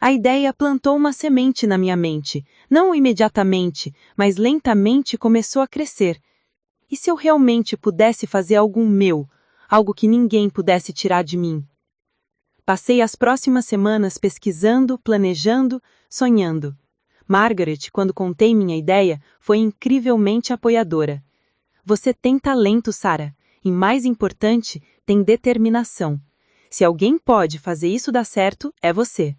A ideia plantou uma semente na minha mente. Não imediatamente, mas lentamente começou a crescer. E se eu realmente pudesse fazer algo meu, algo que ninguém pudesse tirar de mim? Passei as próximas semanas pesquisando, planejando, sonhando. Margaret, quando contei minha ideia, foi incrivelmente apoiadora. "Você tem talento, Sarah, e mais importante, tem determinação. Se alguém pode fazer isso dar certo, é você."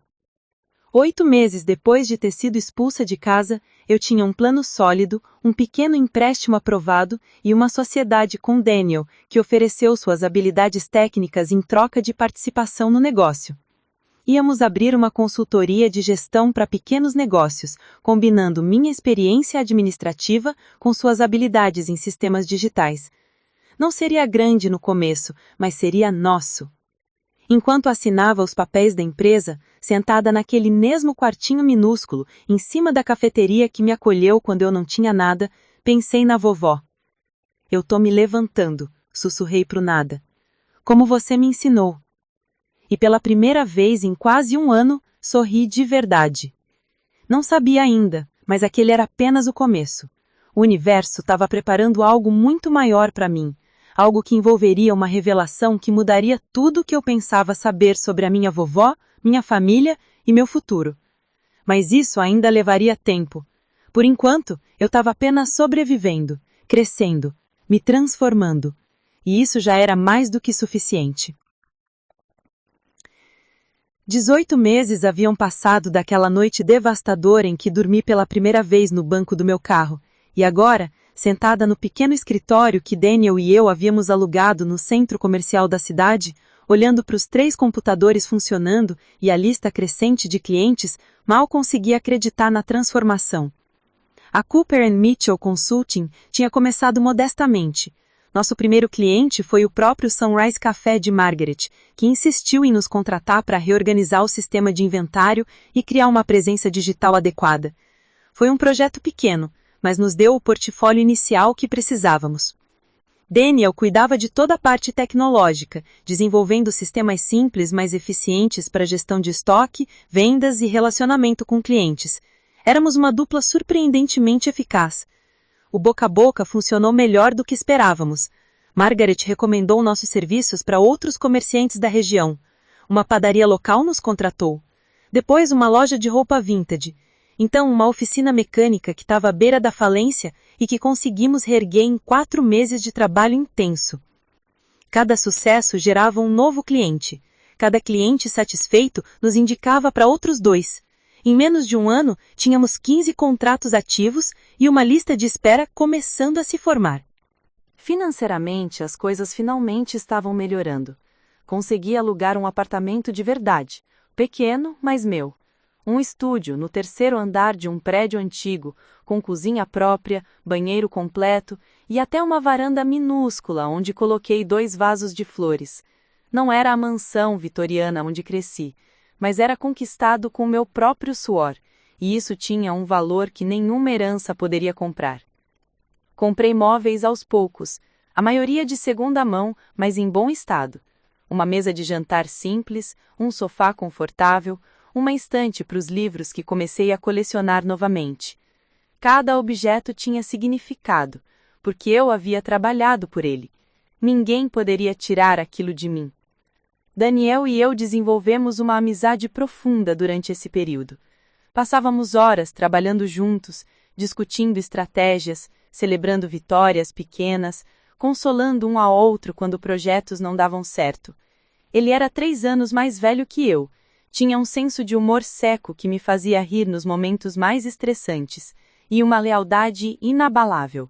8 meses depois de ter sido expulsa de casa, eu tinha um plano sólido, um pequeno empréstimo aprovado e uma sociedade com Daniel, que ofereceu suas habilidades técnicas em troca de participação no negócio. Íamos abrir uma consultoria de gestão para pequenos negócios, combinando minha experiência administrativa com suas habilidades em sistemas digitais. Não seria grande no começo, mas seria nosso. Enquanto assinava os papéis da empresa, sentada naquele mesmo quartinho minúsculo, em cima da cafeteria que me acolheu quando eu não tinha nada, pensei na vovó. "Eu tô me levantando", sussurrei pro nada. "Como você me ensinou." E pela primeira vez em quase um ano, sorri de verdade. Não sabia ainda, mas aquele era apenas o começo. O universo estava preparando algo muito maior para mim, algo que envolveria uma revelação que mudaria tudo o que eu pensava saber sobre a minha vovó, minha família e meu futuro. Mas isso ainda levaria tempo. Por enquanto, eu estava apenas sobrevivendo, crescendo, me transformando. E isso já era mais do que suficiente. 18 meses haviam passado daquela noite devastadora em que dormi pela primeira vez no banco do meu carro, e agora, sentada no pequeno escritório que Daniel e eu havíamos alugado no centro comercial da cidade, olhando para os 3 computadores funcionando e a lista crescente de clientes, mal conseguia acreditar na transformação. A Cooper & Mitchell Consulting tinha começado modestamente. Nosso primeiro cliente foi o próprio Sunrise Café de Margaret, que insistiu em nos contratar para reorganizar o sistema de inventário e criar uma presença digital adequada. Foi um projeto pequeno, mas nos deu o portfólio inicial que precisávamos. Daniel cuidava de toda a parte tecnológica, desenvolvendo sistemas simples, mais eficientes para gestão de estoque, vendas e relacionamento com clientes. Éramos uma dupla surpreendentemente eficaz. O boca a boca funcionou melhor do que esperávamos. Margaret recomendou nossos serviços para outros comerciantes da região. Uma padaria local nos contratou. Depois uma loja de roupa vintage. Então uma oficina mecânica que estava à beira da falência e que conseguimos reerguer em 4 meses de trabalho intenso. Cada sucesso gerava um novo cliente. Cada cliente satisfeito nos indicava para outros 2. Em menos de um ano, tínhamos 15 contratos ativos e uma lista de espera começando a se formar. Financeiramente, as coisas finalmente estavam melhorando. Consegui alugar um apartamento de verdade, pequeno, mas meu. Um estúdio no 3º andar de um prédio antigo, com cozinha própria, banheiro completo e até uma varanda minúscula onde coloquei 2 vasos de flores. Não era a mansão vitoriana onde cresci, mas era conquistado com meu próprio suor, e isso tinha um valor que nenhuma herança poderia comprar. Comprei móveis aos poucos, a maioria de segunda mão, mas em bom estado. Uma mesa de jantar simples, um sofá confortável, uma estante para os livros que comecei a colecionar novamente. Cada objeto tinha significado, porque eu havia trabalhado por ele. Ninguém poderia tirar aquilo de mim. Daniel e eu desenvolvemos uma amizade profunda durante esse período. Passávamos horas trabalhando juntos, discutindo estratégias, celebrando vitórias pequenas, consolando um ao outro quando projetos não davam certo. Ele era 3 anos mais velho que eu, tinha um senso de humor seco que me fazia rir nos momentos mais estressantes, e uma lealdade inabalável.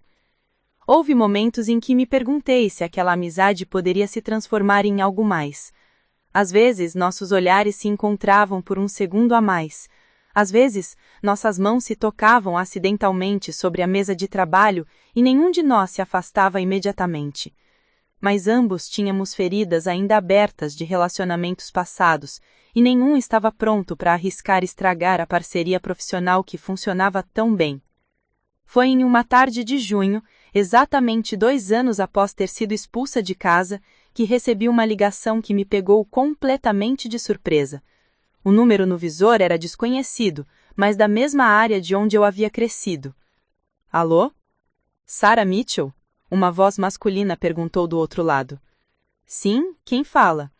Houve momentos em que me perguntei se aquela amizade poderia se transformar em algo mais. Às vezes, nossos olhares se encontravam por um segundo a mais. Às vezes, nossas mãos se tocavam acidentalmente sobre a mesa de trabalho e nenhum de nós se afastava imediatamente. Mas ambos tínhamos feridas ainda abertas de relacionamentos passados e nenhum estava pronto para arriscar estragar a parceria profissional que funcionava tão bem. Foi em uma tarde de junho, exatamente 2 anos após ter sido expulsa de casa, que recebi uma ligação que me pegou completamente de surpresa. O número no visor era desconhecido, mas da mesma área de onde eu havia crescido. Alô? Sarah Mitchell? Uma voz masculina perguntou do outro lado. Sim, quem fala?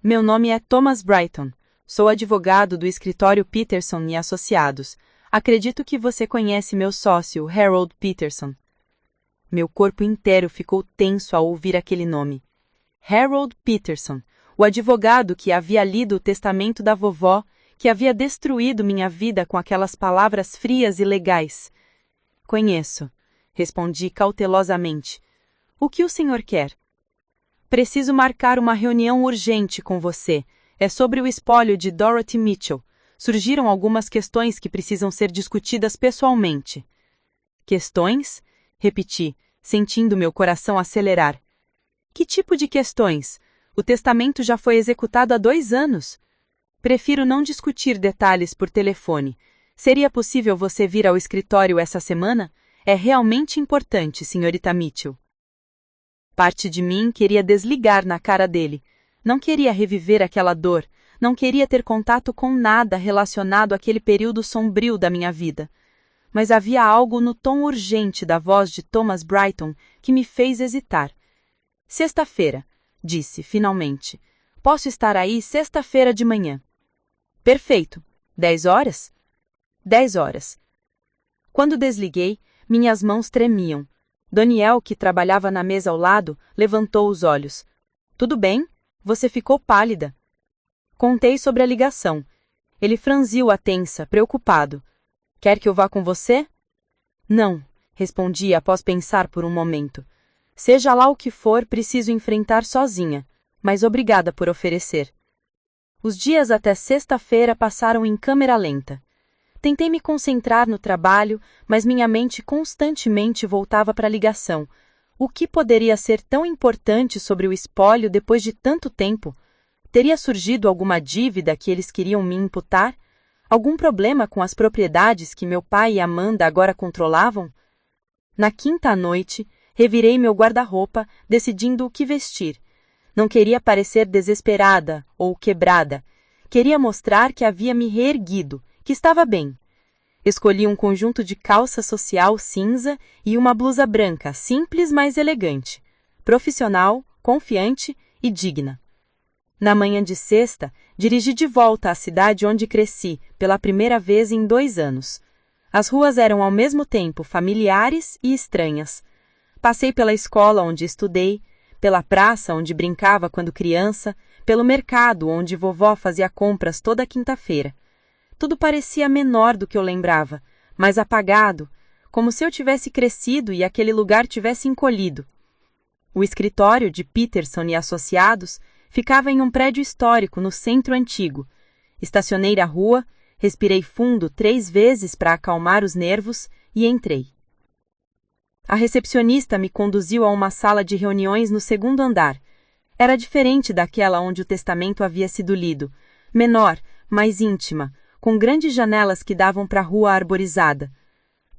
Meu nome é Thomas Brighton. Sou advogado do escritório Peterson e Associados. Acredito que você conhece meu sócio, Harold Peterson. Meu corpo inteiro ficou tenso ao ouvir aquele nome. Harold Peterson, o advogado que havia lido o testamento da vovó, que havia destruído minha vida com aquelas palavras frias e legais. Conheço, respondi cautelosamente. O que o senhor quer? Preciso marcar uma reunião urgente com você. É sobre o espólio de Dorothy Mitchell. Surgiram algumas questões que precisam ser discutidas pessoalmente. Questões? Repeti, sentindo meu coração acelerar. Que tipo de questões? O testamento já foi executado há 2 anos. Prefiro não discutir detalhes por telefone. Seria possível você vir ao escritório essa semana? É realmente importante, senhorita Mitchell. Parte de mim queria desligar na cara dele. Não queria reviver aquela dor. Não queria ter contato com nada relacionado àquele período sombrio da minha vida. Mas havia algo no tom urgente da voz de Thomas Brighton que me fez hesitar. Sexta-feira, disse, finalmente. Posso estar aí sexta-feira de manhã. Perfeito. 10 horas? 10 horas. Quando desliguei, minhas mãos tremiam. Daniel, que trabalhava na mesa ao lado, levantou os olhos. Tudo bem? Você ficou pálida. Contei sobre a ligação. Ele franziu a tensa, preocupado. Quer que eu vá com você? Não, respondi após pensar por um momento. Seja lá o que for, preciso enfrentar sozinha, mas obrigada por oferecer. Os dias até sexta-feira passaram em câmera lenta. Tentei me concentrar no trabalho, mas minha mente constantemente voltava para a ligação. O que poderia ser tão importante sobre o espólio depois de tanto tempo? Teria surgido alguma dívida que eles queriam me imputar? Algum problema com as propriedades que meu pai e Amanda agora controlavam? Na quinta noite, revirei meu guarda-roupa, decidindo o que vestir. Não queria parecer desesperada ou quebrada. Queria mostrar que havia me reerguido, que estava bem. Escolhi um conjunto de calça social cinza e uma blusa branca, simples, mas elegante. Profissional, confiante e digna. Na manhã de sexta, dirigi de volta à cidade onde cresci, pela primeira vez em 2 anos. As ruas eram ao mesmo tempo familiares e estranhas. Passei pela escola onde estudei, pela praça onde brincava quando criança, pelo mercado onde vovó fazia compras toda quinta-feira. Tudo parecia menor do que eu lembrava, mais apagado, como se eu tivesse crescido e aquele lugar tivesse encolhido. O escritório de Peterson e Associados ficava em um prédio histórico no centro antigo. Estacionei na rua, respirei fundo 3 vezes para acalmar os nervos e entrei. A recepcionista me conduziu a uma sala de reuniões no 2º andar. Era diferente daquela onde o testamento havia sido lido, menor, mais íntima, com grandes janelas que davam para a rua arborizada.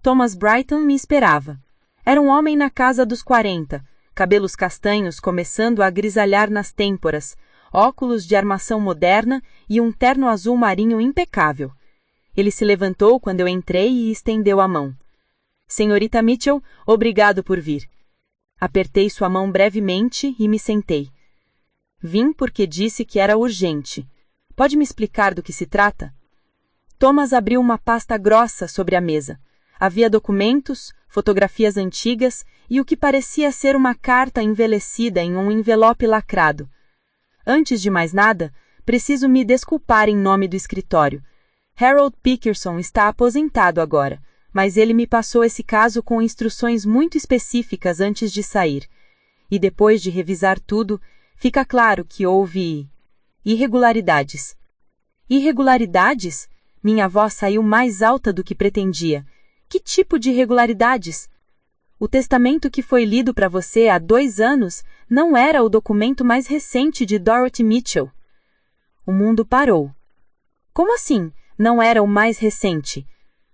Thomas Brighton me esperava. Era um homem na casa dos 40, cabelos castanhos começando a grisalhar nas têmporas, óculos de armação moderna e um terno azul marinho impecável. Ele se levantou quando eu entrei e estendeu a mão. Senhorita Mitchell, obrigado por vir. Apertei sua mão brevemente e me sentei. Vim porque disse que era urgente. Pode me explicar do que se trata? Thomas abriu uma pasta grossa sobre a mesa. Havia documentos, fotografias antigas e o que parecia ser uma carta envelhecida em um envelope lacrado. Antes de mais nada, preciso me desculpar em nome do escritório. Harold Pickerson está aposentado agora, mas ele me passou esse caso com instruções muito específicas antes de sair. E depois de revisar tudo, fica claro que houve irregularidades. Irregularidades? Minha voz saiu mais alta do que pretendia. Que tipo de irregularidades? O testamento que foi lido para você há 2 anos não era o documento mais recente de Dorothy Mitchell. O mundo parou. Como assim? Não era o mais recente?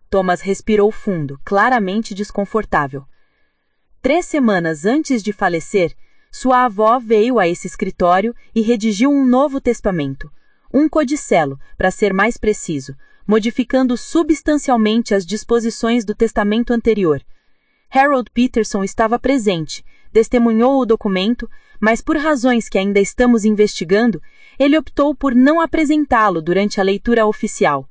Thomas respirou fundo, claramente desconfortável. 3 semanas antes de falecer, sua avó veio a esse escritório e redigiu um novo testamento, um codicelo, para ser mais preciso, modificando substancialmente as disposições do testamento anterior. Harold Peterson estava presente, testemunhou o documento, mas por razões que ainda estamos investigando, ele optou por não apresentá-lo durante a leitura oficial.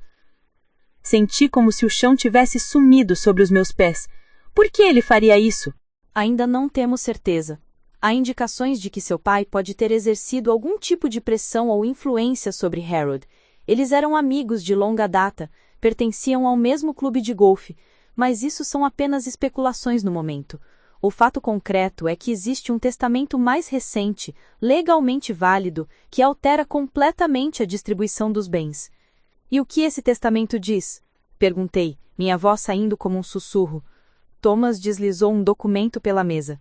Senti como se o chão tivesse sumido sobre os meus pés. Por que ele faria isso? Ainda não temos certeza. Há indicações de que seu pai pode ter exercido algum tipo de pressão ou influência sobre Harold. Eles eram amigos de longa data, pertenciam ao mesmo clube de golfe, mas isso são apenas especulações no momento. O fato concreto é que existe um testamento mais recente, legalmente válido, que altera completamente a distribuição dos bens. E o que esse testamento diz? Perguntei, minha voz saindo como um sussurro. Thomas deslizou um documento pela mesa.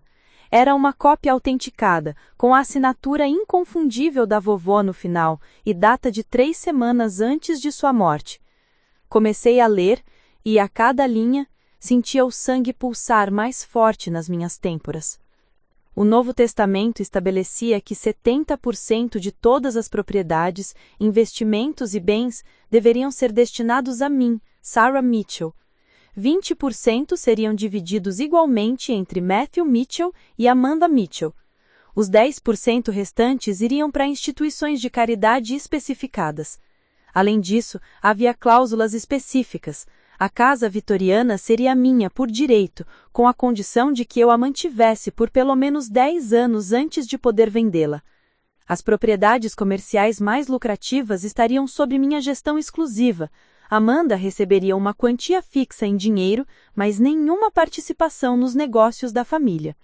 Era uma cópia autenticada, com a assinatura inconfundível da vovó no final e data de 3 semanas antes de sua morte. Comecei a ler e, a cada linha, sentia o sangue pulsar mais forte nas minhas têmporas. O Novo Testamento estabelecia que 70% de todas as propriedades, investimentos e bens deveriam ser destinados a mim, Sarah Mitchell. 20% seriam divididos igualmente entre Matthew Mitchell e Amanda Mitchell. Os 10% restantes iriam para instituições de caridade especificadas. Além disso, havia cláusulas específicas. A casa vitoriana seria minha por direito, com a condição de que eu a mantivesse por pelo menos 10 anos antes de poder vendê-la. As propriedades comerciais mais lucrativas estariam sob minha gestão exclusiva. Amanda receberia uma quantia fixa em dinheiro, mas nenhuma participação nos negócios da família.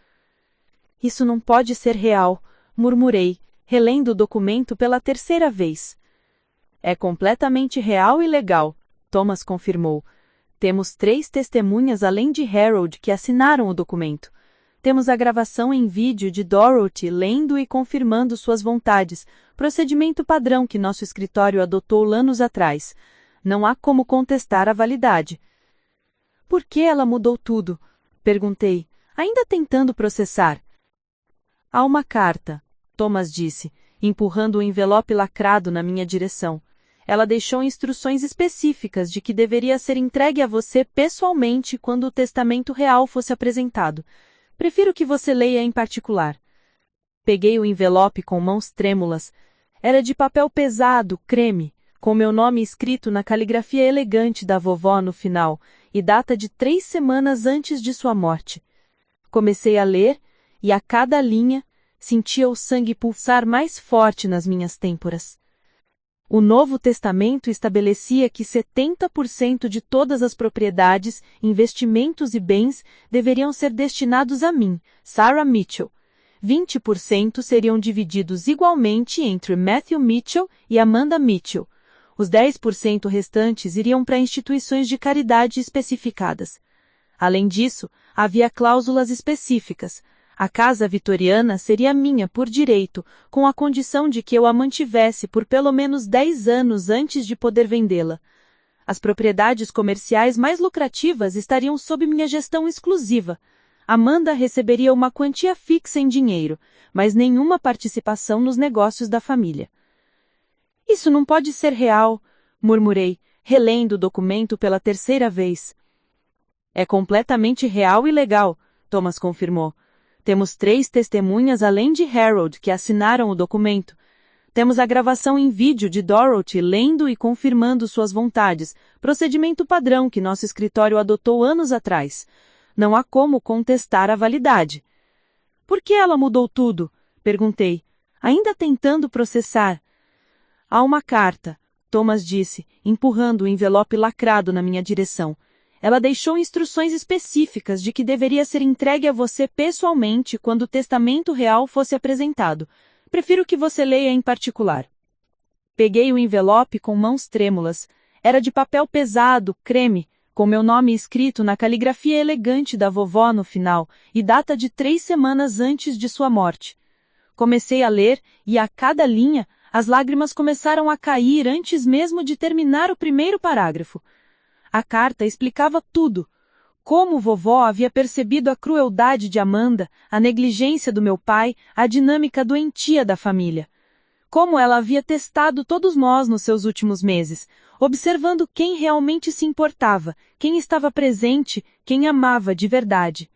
Isso não pode ser real, murmurei, relendo o documento pela terceira vez. É completamente real e legal, Thomas confirmou. Temos 3 testemunhas além de Harold que assinaram o documento. Temos a gravação em vídeo de Dorothy lendo e confirmando suas vontades, procedimento padrão que nosso escritório adotou anos atrás. Não há como contestar a validade. Por que ela mudou tudo? Perguntei, ainda tentando processar. Há uma carta, Thomas disse, empurrando o envelope lacrado na minha direção. Ela deixou instruções específicas de que deveria ser entregue a você pessoalmente quando o testamento real fosse apresentado. Prefiro que você leia em particular. Peguei o envelope com mãos trêmulas. Era de papel pesado, creme, com meu nome escrito na caligrafia elegante da vovó no final, e data de 3 semanas antes de sua morte. Comecei a ler, e a cada linha, sentia o sangue pulsar mais forte nas minhas têmporas. O Novo Testamento estabelecia que 70% de todas as propriedades, investimentos e bens deveriam ser destinados a mim, Sarah Mitchell. 20% seriam divididos igualmente entre Matthew Mitchell e Amanda Mitchell. Os 10% restantes iriam para instituições de caridade especificadas. Além disso, havia cláusulas específicas. A casa vitoriana seria minha por direito, com a condição de que eu a mantivesse por pelo menos 10 anos antes de poder vendê-la. As propriedades comerciais mais lucrativas estariam sob minha gestão exclusiva. Amanda receberia uma quantia fixa em dinheiro, mas nenhuma participação nos negócios da família. Isso não pode ser real, murmurei, relendo o documento pela terceira vez. É completamente real e legal, Thomas confirmou. Temos 3 testemunhas além de Harold que assinaram o documento. Temos a gravação em vídeo de Dorothy lendo e confirmando suas vontades, procedimento padrão que nosso escritório adotou anos atrás. Não há como contestar a validade. Por que ela mudou tudo? Perguntei, ainda tentando processar. Há uma carta, Thomas disse, empurrando o envelope lacrado na minha direção. Ela deixou instruções específicas de que deveria ser entregue a você pessoalmente quando o testamento real fosse apresentado. Prefiro que você leia em particular. Peguei o envelope com mãos trêmulas. Era de papel pesado, creme, com meu nome escrito na caligrafia elegante da vovó no final, e data de 3 semanas antes de sua morte. Comecei a ler, e a cada linha, as lágrimas começaram a cair antes mesmo de terminar o primeiro parágrafo. A carta explicava tudo. Como vovó havia percebido a crueldade de Amanda, a negligência do meu pai, a dinâmica doentia da família. Como ela havia testado todos nós nos seus últimos meses, observando quem realmente se importava, quem estava presente, quem amava de verdade.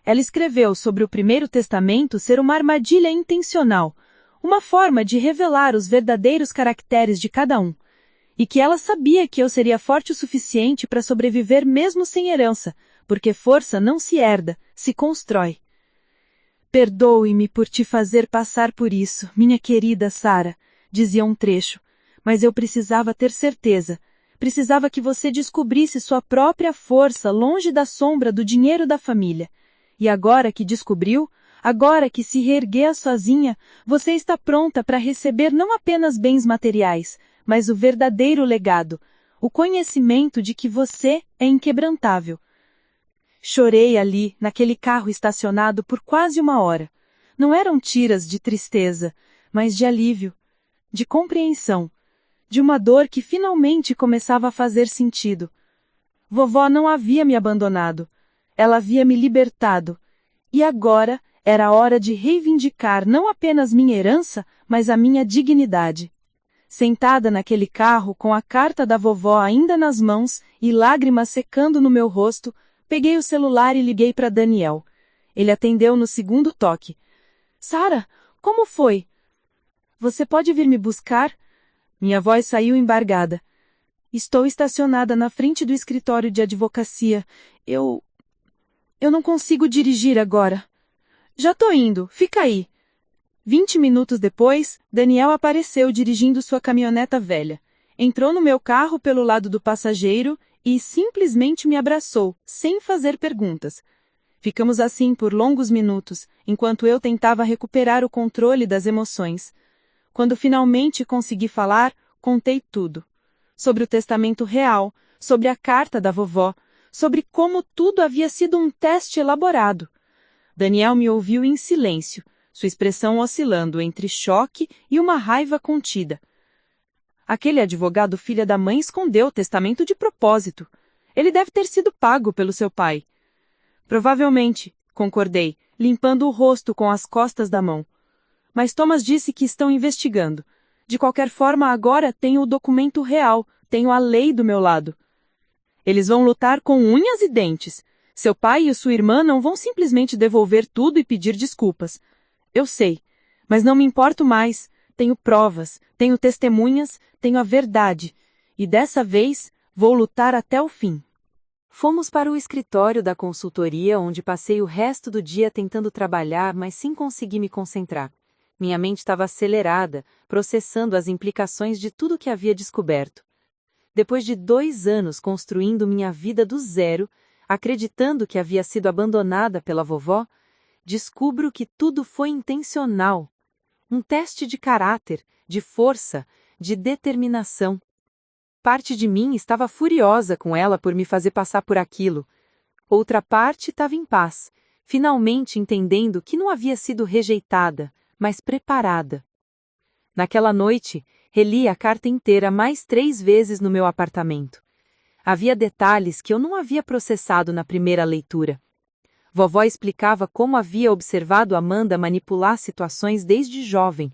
Ela escreveu sobre o Primeiro Testamento ser uma armadilha intencional, uma forma de revelar os verdadeiros caracteres de cada um. E que ela sabia que eu seria forte o suficiente para sobreviver mesmo sem herança, porque força não se herda, se constrói. Perdoe-me por te fazer passar por isso, minha querida Sarah, dizia um trecho, mas eu precisava ter certeza. Precisava que você descobrisse sua própria força longe da sombra do dinheiro da família. E agora que descobriu, agora que se reerguer sozinha, você está pronta para receber não apenas bens materiais, mas o verdadeiro legado, o conhecimento de que você é inquebrantável. Chorei ali, naquele carro estacionado por quase 1 hora. Não eram tiras de tristeza, mas de alívio, de compreensão, de uma dor que finalmente começava a fazer sentido. Vovó não havia me abandonado, ela havia me libertado, e agora Era hora de reivindicar não apenas minha herança, mas a minha dignidade. Sentada naquele carro com a carta da vovó ainda nas mãos e lágrimas secando no meu rosto, peguei o celular e liguei para Daniel. Ele atendeu no segundo toque. Sara, como foi? Você pode vir me buscar? Minha voz saiu embargada. Estou estacionada na frente do escritório de advocacia. Eu não consigo dirigir agora. Já tô indo, fica aí. 20 minutos depois, Daniel apareceu dirigindo sua caminhoneta velha. Entrou no meu carro pelo lado do passageiro e simplesmente me abraçou, sem fazer perguntas. Ficamos assim por longos minutos, enquanto eu tentava recuperar o controle das emoções. Quando finalmente consegui falar, contei tudo. Sobre o testamento real, sobre a carta da vovó, sobre como tudo havia sido um teste elaborado. Daniel me ouviu em silêncio, sua expressão oscilando entre choque e uma raiva contida. Aquele advogado filha da mãe escondeu o testamento de propósito. Ele deve ter sido pago pelo seu pai. Provavelmente, concordei, limpando o rosto com as costas da mão. Mas Thomas disse que estão investigando. De qualquer forma, agora tenho o documento real, tenho a lei do meu lado. Eles vão lutar com unhas e dentes. Seu pai e sua irmã não vão simplesmente devolver tudo e pedir desculpas. Eu sei, mas não me importo mais. Tenho provas, tenho testemunhas, tenho a verdade. E dessa vez, vou lutar até o fim. Fomos para o escritório da consultoria, onde passei o resto do dia tentando trabalhar, mas sem conseguir me concentrar. Minha mente estava acelerada, processando as implicações de tudo que havia descoberto. Depois de 2 anos construindo minha vida do zero, acreditando que havia sido abandonada pela vovó, descubro que tudo foi intencional. Um teste de caráter, de força, de determinação. Parte de mim estava furiosa com ela por me fazer passar por aquilo. Outra parte estava em paz, finalmente entendendo que não havia sido rejeitada, mas preparada. Naquela noite, reli a carta inteira mais 3 vezes no meu apartamento. Havia detalhes que eu não havia processado na primeira leitura. Vovó explicava como havia observado Amanda manipular situações desde jovem,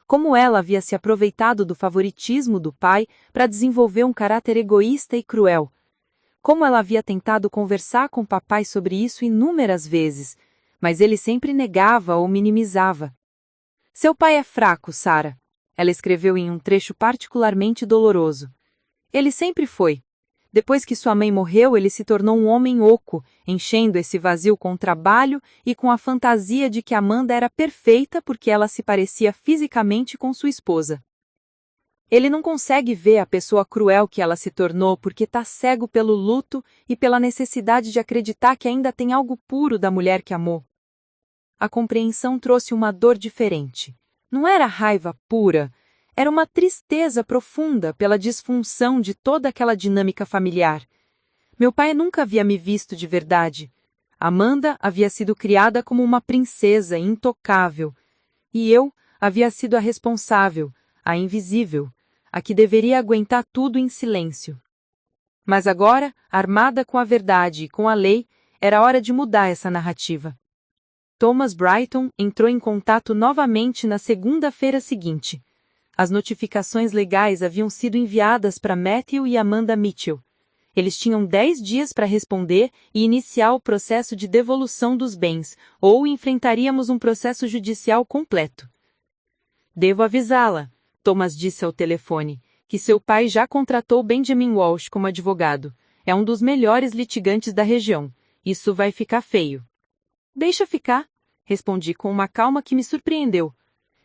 como ela havia se aproveitado do favoritismo do pai para desenvolver um caráter egoísta e cruel, como ela havia tentado conversar com o papai sobre isso inúmeras vezes, mas ele sempre negava ou minimizava. Seu pai é fraco, Sara, ela escreveu em um trecho particularmente doloroso. Ele sempre foi. Depois que sua mãe morreu, ele se tornou um homem oco, enchendo esse vazio com o trabalho e com a fantasia de que Amanda era perfeita porque ela se parecia fisicamente com sua esposa. Ele não consegue ver a pessoa cruel que ela se tornou porque está cego pelo luto e pela necessidade de acreditar que ainda tem algo puro da mulher que amou. A compreensão trouxe uma dor diferente. Não era raiva pura, era uma tristeza profunda pela disfunção de toda aquela dinâmica familiar. Meu pai nunca havia me visto de verdade. Amanda havia sido criada como uma princesa intocável, e eu havia sido a responsável, a invisível, a que deveria aguentar tudo em silêncio. Mas agora, armada com a verdade e com a lei, era hora de mudar essa narrativa. Thomas Brighton entrou em contato novamente na segunda-feira seguinte. As notificações legais haviam sido enviadas para Matthew e Amanda Mitchell. Eles tinham 10 dias para responder e iniciar o processo de devolução dos bens, ou enfrentaríamos um processo judicial completo. Devo avisá-la, Thomas disse ao telefone, que seu pai já contratou Benjamin Walsh como advogado. É um dos melhores litigantes da região. Isso vai ficar feio. Deixa ficar, respondi com uma calma que me surpreendeu.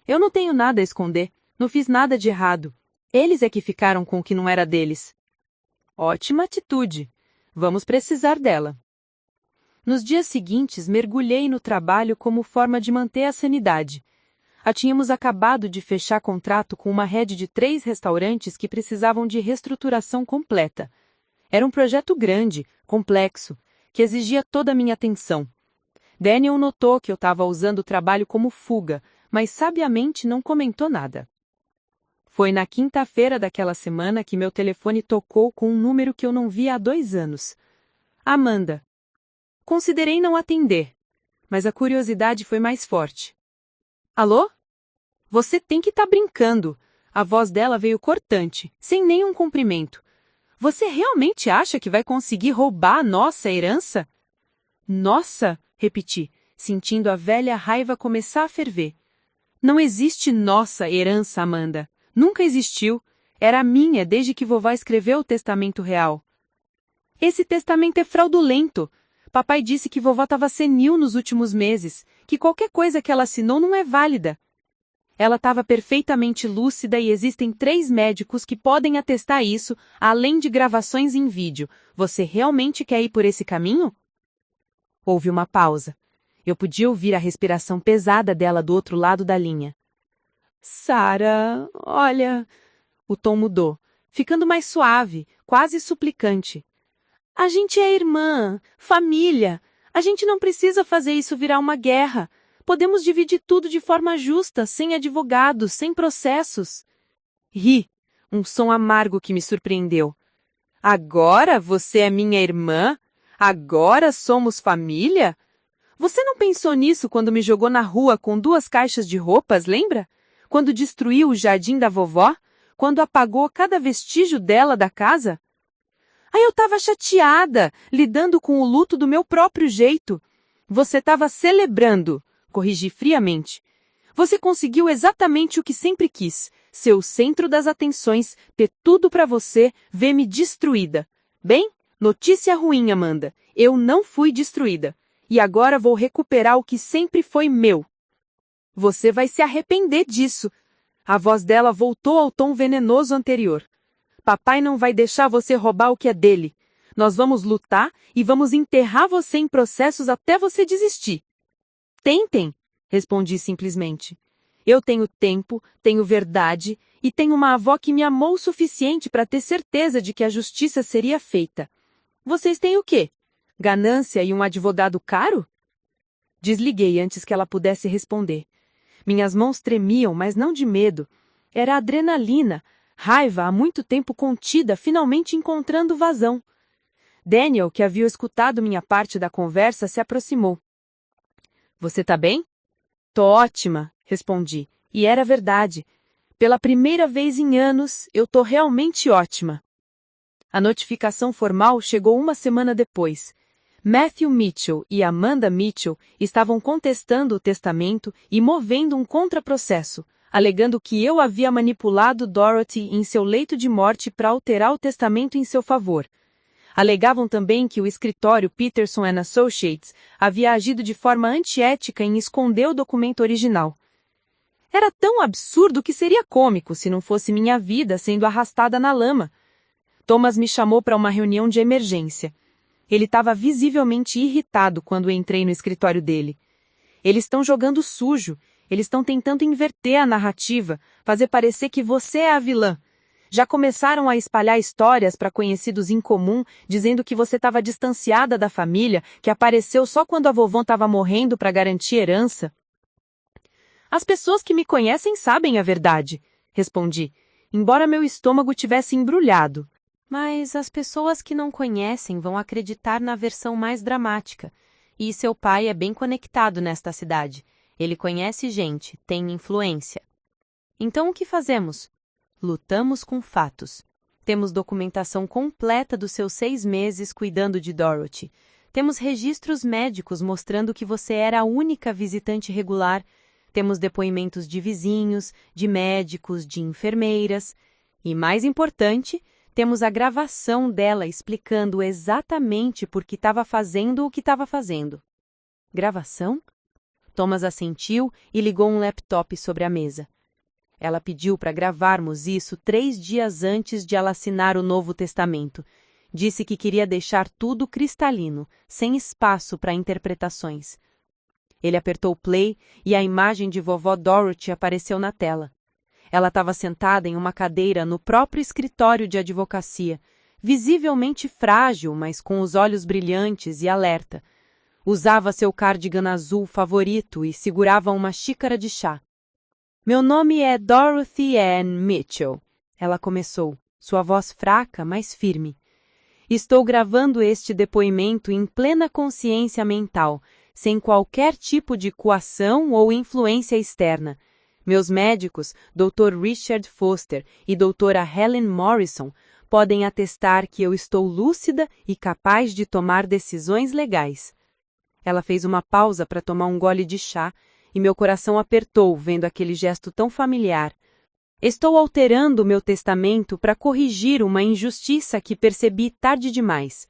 Eu não tenho nada a esconder. Não fiz nada de errado. Eles é que ficaram com o que não era deles. Ótima atitude. Vamos precisar dela. Nos dias seguintes, mergulhei no trabalho como forma de manter a sanidade. Tínhamos acabado de fechar contrato com uma rede de 3 restaurantes que precisavam de reestruturação completa. Era um projeto grande, complexo, que exigia toda a minha atenção. Daniel notou que eu estava usando o trabalho como fuga, mas sabiamente não comentou nada. Foi na quinta-feira daquela semana que meu telefone tocou com um número que eu não via há 2 anos. Amanda. Considerei não atender, mas a curiosidade foi mais forte. Alô? Você tem que estar brincando. A voz dela veio cortante, sem nenhum cumprimento. Você realmente acha que vai conseguir roubar a nossa herança? Nossa, repeti, sentindo a velha raiva começar a ferver. Não existe nossa herança, Amanda. Nunca existiu. Era minha desde que vovó escreveu o testamento real. Esse testamento é fraudulento. Papai disse que vovó estava senil nos últimos meses, que qualquer coisa que ela assinou não é válida. Ela estava perfeitamente lúcida e existem 3 médicos que podem atestar isso, além de gravações em vídeo. Você realmente quer ir por esse caminho? Houve uma pausa. Eu podia ouvir a respiração pesada dela do outro lado da linha. Sarah, olha... O tom mudou, ficando mais suave, quase suplicante. A gente é irmã, família. A gente não precisa fazer isso virar uma guerra. Podemos dividir tudo de forma justa, sem advogados, sem processos. Ri, um som amargo que me surpreendeu. Agora você é minha irmã? Agora somos família? Você não pensou nisso quando me jogou na rua com 2 caixas de roupas, lembra? Quando destruiu o jardim da vovó? Quando apagou cada vestígio dela da casa? Aí eu estava chateada, lidando com o luto do meu próprio jeito. Você estava celebrando, corrigi friamente. Você conseguiu exatamente o que sempre quis, ser o centro das atenções, ter tudo para você, ver-me destruída. Bem, notícia ruim, Amanda. Eu não fui destruída. E agora vou recuperar o que sempre foi meu. Você vai se arrepender disso. A voz dela voltou ao tom venenoso anterior. Papai não vai deixar você roubar o que é dele. Nós vamos lutar e vamos enterrar você em processos até você desistir. Tentem, respondi simplesmente. Eu tenho tempo, tenho verdade e tenho uma avó que me amou o suficiente para ter certeza de que a justiça seria feita. Vocês têm o quê? Ganância e um advogado caro? Desliguei antes que ela pudesse responder. Minhas mãos tremiam, mas não de medo. Era adrenalina, raiva há muito tempo contida, finalmente encontrando vazão. Daniel, que havia escutado minha parte da conversa, se aproximou. Você tá bem? Tô ótima, respondi. E era verdade. Pela primeira vez em anos, eu tô realmente ótima. A notificação formal chegou 1 semana depois. Matthew Mitchell e Amanda Mitchell estavam contestando o testamento e movendo um contraprocesso, alegando que eu havia manipulado Dorothy em seu leito de morte para alterar o testamento em seu favor. Alegavam também que o escritório Peterson & Associates havia agido de forma antiética em esconder o documento original. Era tão absurdo que seria cômico se não fosse minha vida sendo arrastada na lama. Thomas me chamou para uma reunião de emergência. Ele estava visivelmente irritado quando entrei no escritório dele. Eles estão jogando sujo. Eles estão tentando inverter a narrativa, fazer parecer que você é a vilã. Já começaram a espalhar histórias para conhecidos em comum, dizendo que você estava distanciada da família, que apareceu só quando a vovó estava morrendo para garantir herança. As pessoas que me conhecem sabem a verdade, respondi, embora meu estômago tivesse embrulhado. Mas as pessoas que não conhecem vão acreditar na versão mais dramática. E seu pai é bem conectado nesta cidade. Ele conhece gente, tem influência. Então o que fazemos? Lutamos com fatos. Temos documentação completa dos seus 6 meses cuidando de Dorothy. Temos registros médicos mostrando que você era a única visitante regular. Temos depoimentos de vizinhos, de médicos, de enfermeiras. E mais importante, temos a gravação dela explicando exatamente por que estava fazendo o que estava fazendo. Gravação? Thomas assentiu e ligou um laptop sobre a mesa. Ela pediu para gravarmos isso 3 dias antes de ela assinar o Novo Testamento. Disse que queria deixar tudo cristalino, sem espaço para interpretações. Ele apertou play e a imagem de vovó Dorothy apareceu na tela. Ela estava sentada em uma cadeira no próprio escritório de advocacia, visivelmente frágil, mas com os olhos brilhantes e alerta. Usava seu cardigan azul favorito e segurava uma xícara de chá. Meu nome é Dorothy Ann Mitchell, ela começou, sua voz fraca, mas firme. Estou gravando este depoimento em plena consciência mental, sem qualquer tipo de coação ou influência externa. Meus médicos, Dr. Richard Foster e Dra. Helen Morrison, podem atestar que eu estou lúcida e capaz de tomar decisões legais. Ela fez uma pausa para tomar um gole de chá e meu coração apertou vendo aquele gesto tão familiar. Estou alterando meu testamento para corrigir uma injustiça que percebi tarde demais.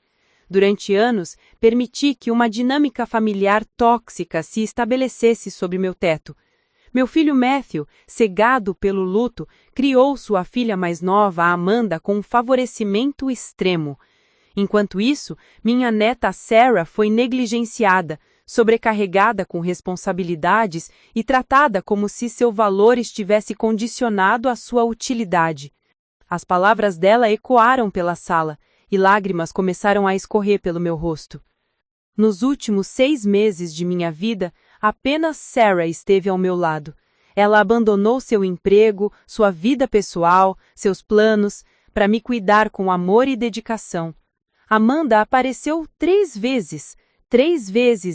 Durante anos, permiti que uma dinâmica familiar tóxica se estabelecesse sob meu teto. Meu filho Matthew, cegado pelo luto, criou sua filha mais nova, Amanda, com um favorecimento extremo. Enquanto isso, minha neta Sarah foi negligenciada, sobrecarregada com responsabilidades e tratada como se seu valor estivesse condicionado à sua utilidade. As palavras dela ecoaram pela sala e lágrimas começaram a escorrer pelo meu rosto. Nos últimos 6 meses de minha vida, apenas Sarah esteve ao meu lado. Ela abandonou seu emprego, sua vida pessoal, seus planos, para me cuidar com amor e dedicação. Amanda apareceu 3 vezes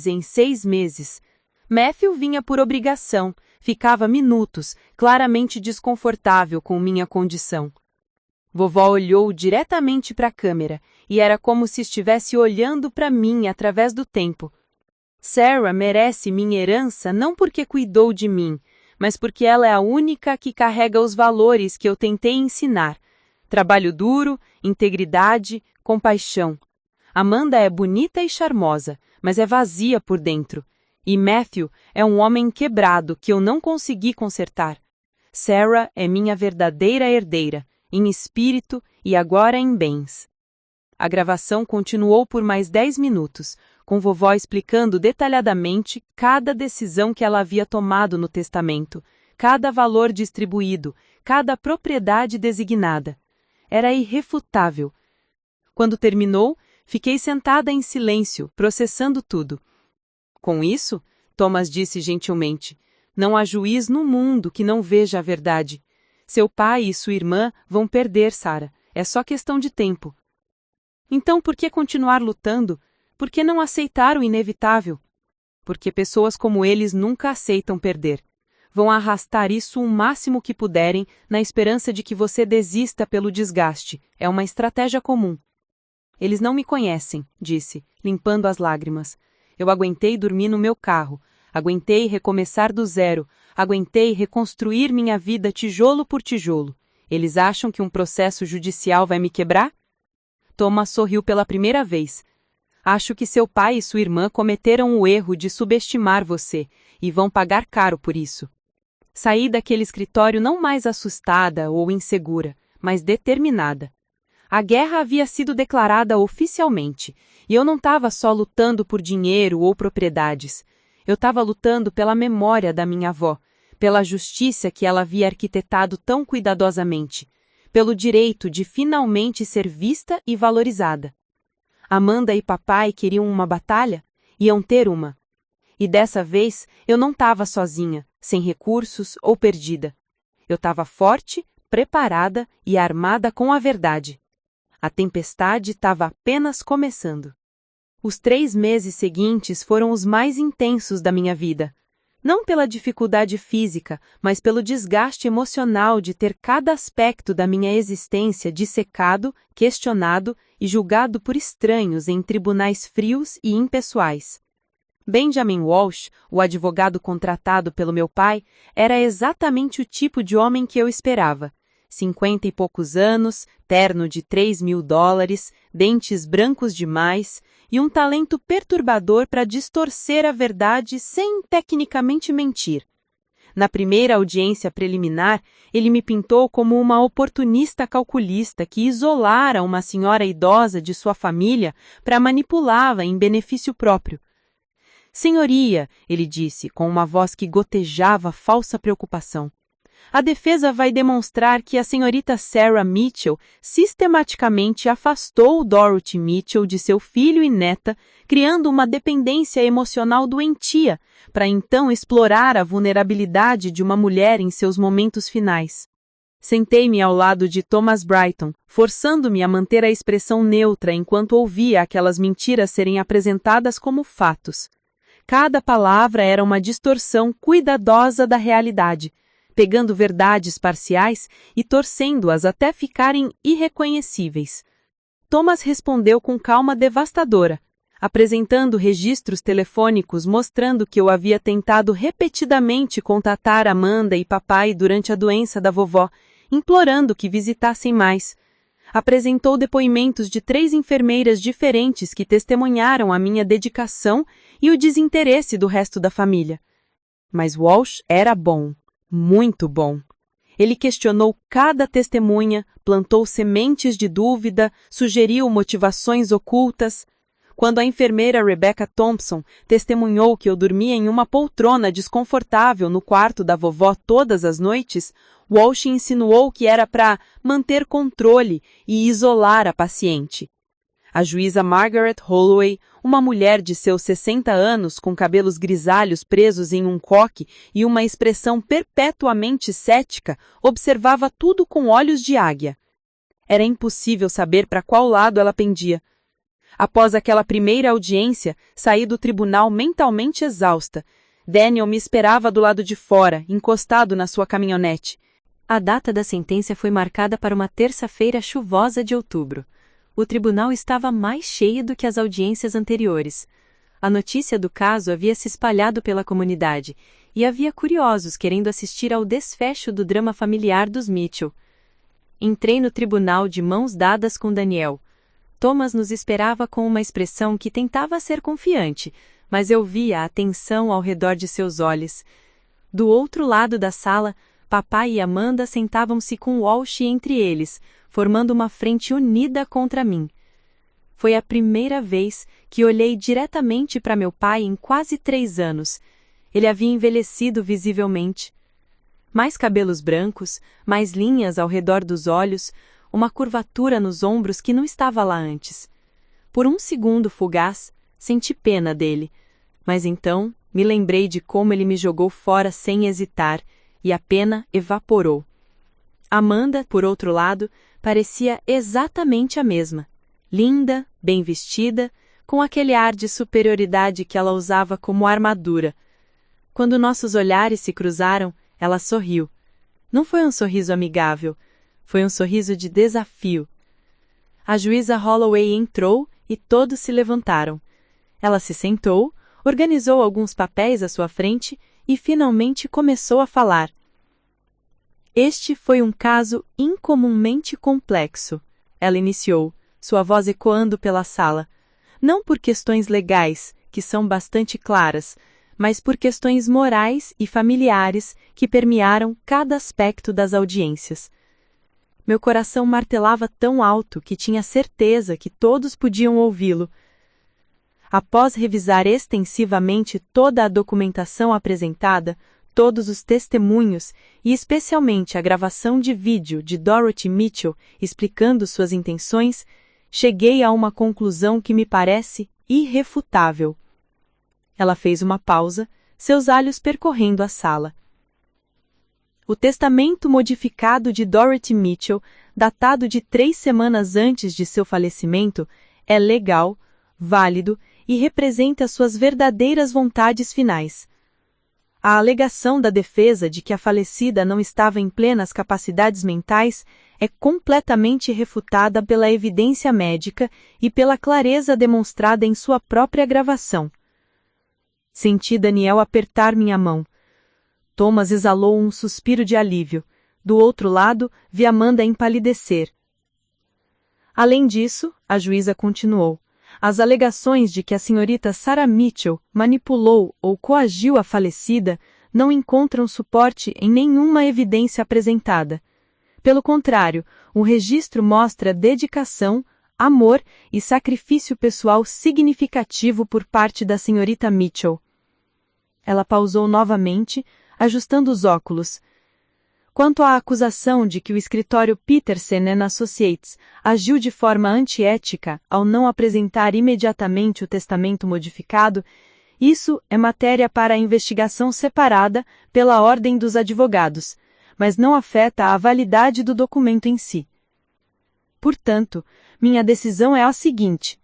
em 6 meses. Matthew vinha por obrigação, ficava minutos, claramente desconfortável com minha condição. Vovó olhou diretamente para a câmera, e era como se estivesse olhando para mim através do tempo. Sarah merece minha herança não porque cuidou de mim, mas porque ela é a única que carrega os valores que eu tentei ensinar. Trabalho duro, integridade, compaixão. Amanda é bonita e charmosa, mas é vazia por dentro. E Matthew é um homem quebrado que eu não consegui consertar. Sarah é minha verdadeira herdeira, em espírito e agora em bens. A gravação continuou por mais 10 minutos, com vovó explicando detalhadamente cada decisão que ela havia tomado no testamento, cada valor distribuído, cada propriedade designada. Era irrefutável. Quando terminou, fiquei sentada em silêncio, processando tudo. Com isso, Thomas disse gentilmente, não há juiz no mundo que não veja a verdade. Seu pai e sua irmã vão perder, Sarah. É só questão de tempo. Então, por que continuar lutando? Por que não aceitar o inevitável? Porque pessoas como eles nunca aceitam perder. Vão arrastar isso o máximo que puderem, na esperança de que você desista pelo desgaste. É uma estratégia comum. Eles não me conhecem, disse, limpando as lágrimas. Eu aguentei dormir no meu carro. Aguentei recomeçar do zero. Aguentei reconstruir minha vida tijolo por tijolo. Eles acham que um processo judicial vai me quebrar? Thomas sorriu pela primeira vez. Acho que seu pai e sua irmã cometeram o erro de subestimar você, e vão pagar caro por isso. Saí daquele escritório não mais assustada ou insegura, mas determinada. A guerra havia sido declarada oficialmente, e eu não estava só lutando por dinheiro ou propriedades. Eu estava lutando pela memória da minha avó, pela justiça que ela havia arquitetado tão cuidadosamente, pelo direito de finalmente ser vista e valorizada. Amanda e papai queriam uma batalha? Iam ter uma. E dessa vez eu não estava sozinha, sem recursos ou perdida. Eu estava forte, preparada e armada com a verdade. A tempestade estava apenas começando. Os 3 meses seguintes foram os mais intensos da minha vida. Não pela dificuldade física, mas pelo desgaste emocional de ter cada aspecto da minha existência dissecado, questionado e julgado por estranhos em tribunais frios e impessoais. Benjamin Walsh, o advogado contratado pelo meu pai, era exatamente o tipo de homem que eu esperava. 50 e poucos anos, terno de $3.000, dentes brancos demais e um talento perturbador para distorcer a verdade sem tecnicamente mentir. Na primeira audiência preliminar, ele me pintou como uma oportunista calculista que isolara uma senhora idosa de sua família para manipulá-la em benefício próprio. Senhoria, ele disse, com uma voz que gotejava falsa preocupação. A defesa vai demonstrar que a senhorita Sarah Mitchell sistematicamente afastou Dorothy Mitchell de seu filho e neta, criando uma dependência emocional doentia, para então explorar a vulnerabilidade de uma mulher em seus momentos finais. Sentei-me ao lado de Thomas Brighton, forçando-me a manter a expressão neutra enquanto ouvia aquelas mentiras serem apresentadas como fatos. cada palavra era uma distorção cuidadosa da realidade, pegando verdades parciais e torcendo-as até ficarem irreconhecíveis. Thomas respondeu com calma devastadora, apresentando registros telefônicos mostrando que eu havia tentado repetidamente contatar Amanda e papai durante a doença da vovó, implorando que visitassem mais. Apresentou depoimentos de 3 enfermeiras diferentes que testemunharam a minha dedicação e o desinteresse do resto da família. Mas Walsh era bom, muito bom. Ele questionou cada testemunha, plantou sementes de dúvida, sugeriu motivações ocultas. Quando a enfermeira Rebecca Thompson testemunhou que eu dormia em uma poltrona desconfortável no quarto da vovó todas as noites, Walsh insinuou que era para manter controle e isolar a paciente. A juíza Margaret Holloway, uma mulher de seus 60 anos com cabelos grisalhos presos em um coque e uma expressão perpetuamente cética, observava tudo com olhos de águia. Era impossível saber para qual lado ela pendia. Após aquela primeira audiência, saí do tribunal mentalmente exausta. Daniel me esperava do lado de fora, encostado na sua caminhonete. A data da sentença foi marcada para uma terça-feira chuvosa de outubro. O tribunal estava mais cheio do que as audiências anteriores. A notícia do caso havia se espalhado pela comunidade, e havia curiosos querendo assistir ao desfecho do drama familiar dos Mitchell. Entrei no tribunal de mãos dadas com Daniel. Thomas nos esperava com uma expressão que tentava ser confiante, mas eu via a tensão ao redor de seus olhos. Do outro lado da sala, papai e Amanda sentavam-se com Walsh entre eles, formando uma frente unida contra mim. Foi a primeira vez que olhei diretamente para meu pai em quase 3 anos. Ele havia envelhecido visivelmente. Mais cabelos brancos, mais linhas ao redor dos olhos, uma curvatura nos ombros que não estava lá antes. Por um segundo fugaz, senti pena dele, mas então me lembrei de como ele me jogou fora sem hesitar, e a pena evaporou. Amanda, por outro lado, parecia exatamente a mesma. Linda, bem vestida, com aquele ar de superioridade que ela usava como armadura. Quando nossos olhares se cruzaram, ela sorriu. Não foi um sorriso amigável, foi um sorriso de desafio. A juíza Holloway entrou e todos se levantaram. Ela se sentou, organizou alguns papéis à sua frente e finalmente começou a falar. Este foi um caso incomumente complexo, ela iniciou, sua voz ecoando pela sala. Não por questões legais, que são bastante claras, mas por questões morais e familiares que permearam cada aspecto das audiências. Meu coração martelava tão alto que tinha certeza que todos podiam ouvi-lo. Após revisar extensivamente toda a documentação apresentada, todos os testemunhos e especialmente a gravação de vídeo de Dorothy Mitchell explicando suas intenções, cheguei a uma conclusão que me parece irrefutável. Ela fez uma pausa, seus olhos percorrendo a sala. O testamento modificado de Dorothy Mitchell, datado de 3 semanas antes de seu falecimento, é legal, válido e representa suas verdadeiras vontades finais. A alegação da defesa de que a falecida não estava em plenas capacidades mentais é completamente refutada pela evidência médica e pela clareza demonstrada em sua própria gravação. Senti Daniel apertar minha mão. Thomas exalou um suspiro de alívio. Do outro lado, vi Amanda empalidecer. Além disso, a juíza continuou, as alegações de que a senhorita Sarah Mitchell manipulou ou coagiu a falecida não encontram suporte em nenhuma evidência apresentada. Pelo contrário, o registro mostra dedicação, amor e sacrifício pessoal significativo por parte da senhorita Mitchell. Ela pausou novamente, ajustando os óculos. Quanto à acusação de que o escritório Petersen & Associates agiu de forma antiética ao não apresentar imediatamente o testamento modificado, isso é matéria para a investigação separada pela Ordem dos Advogados, mas não afeta a validade do documento em si. Portanto, minha decisão é a seguinte: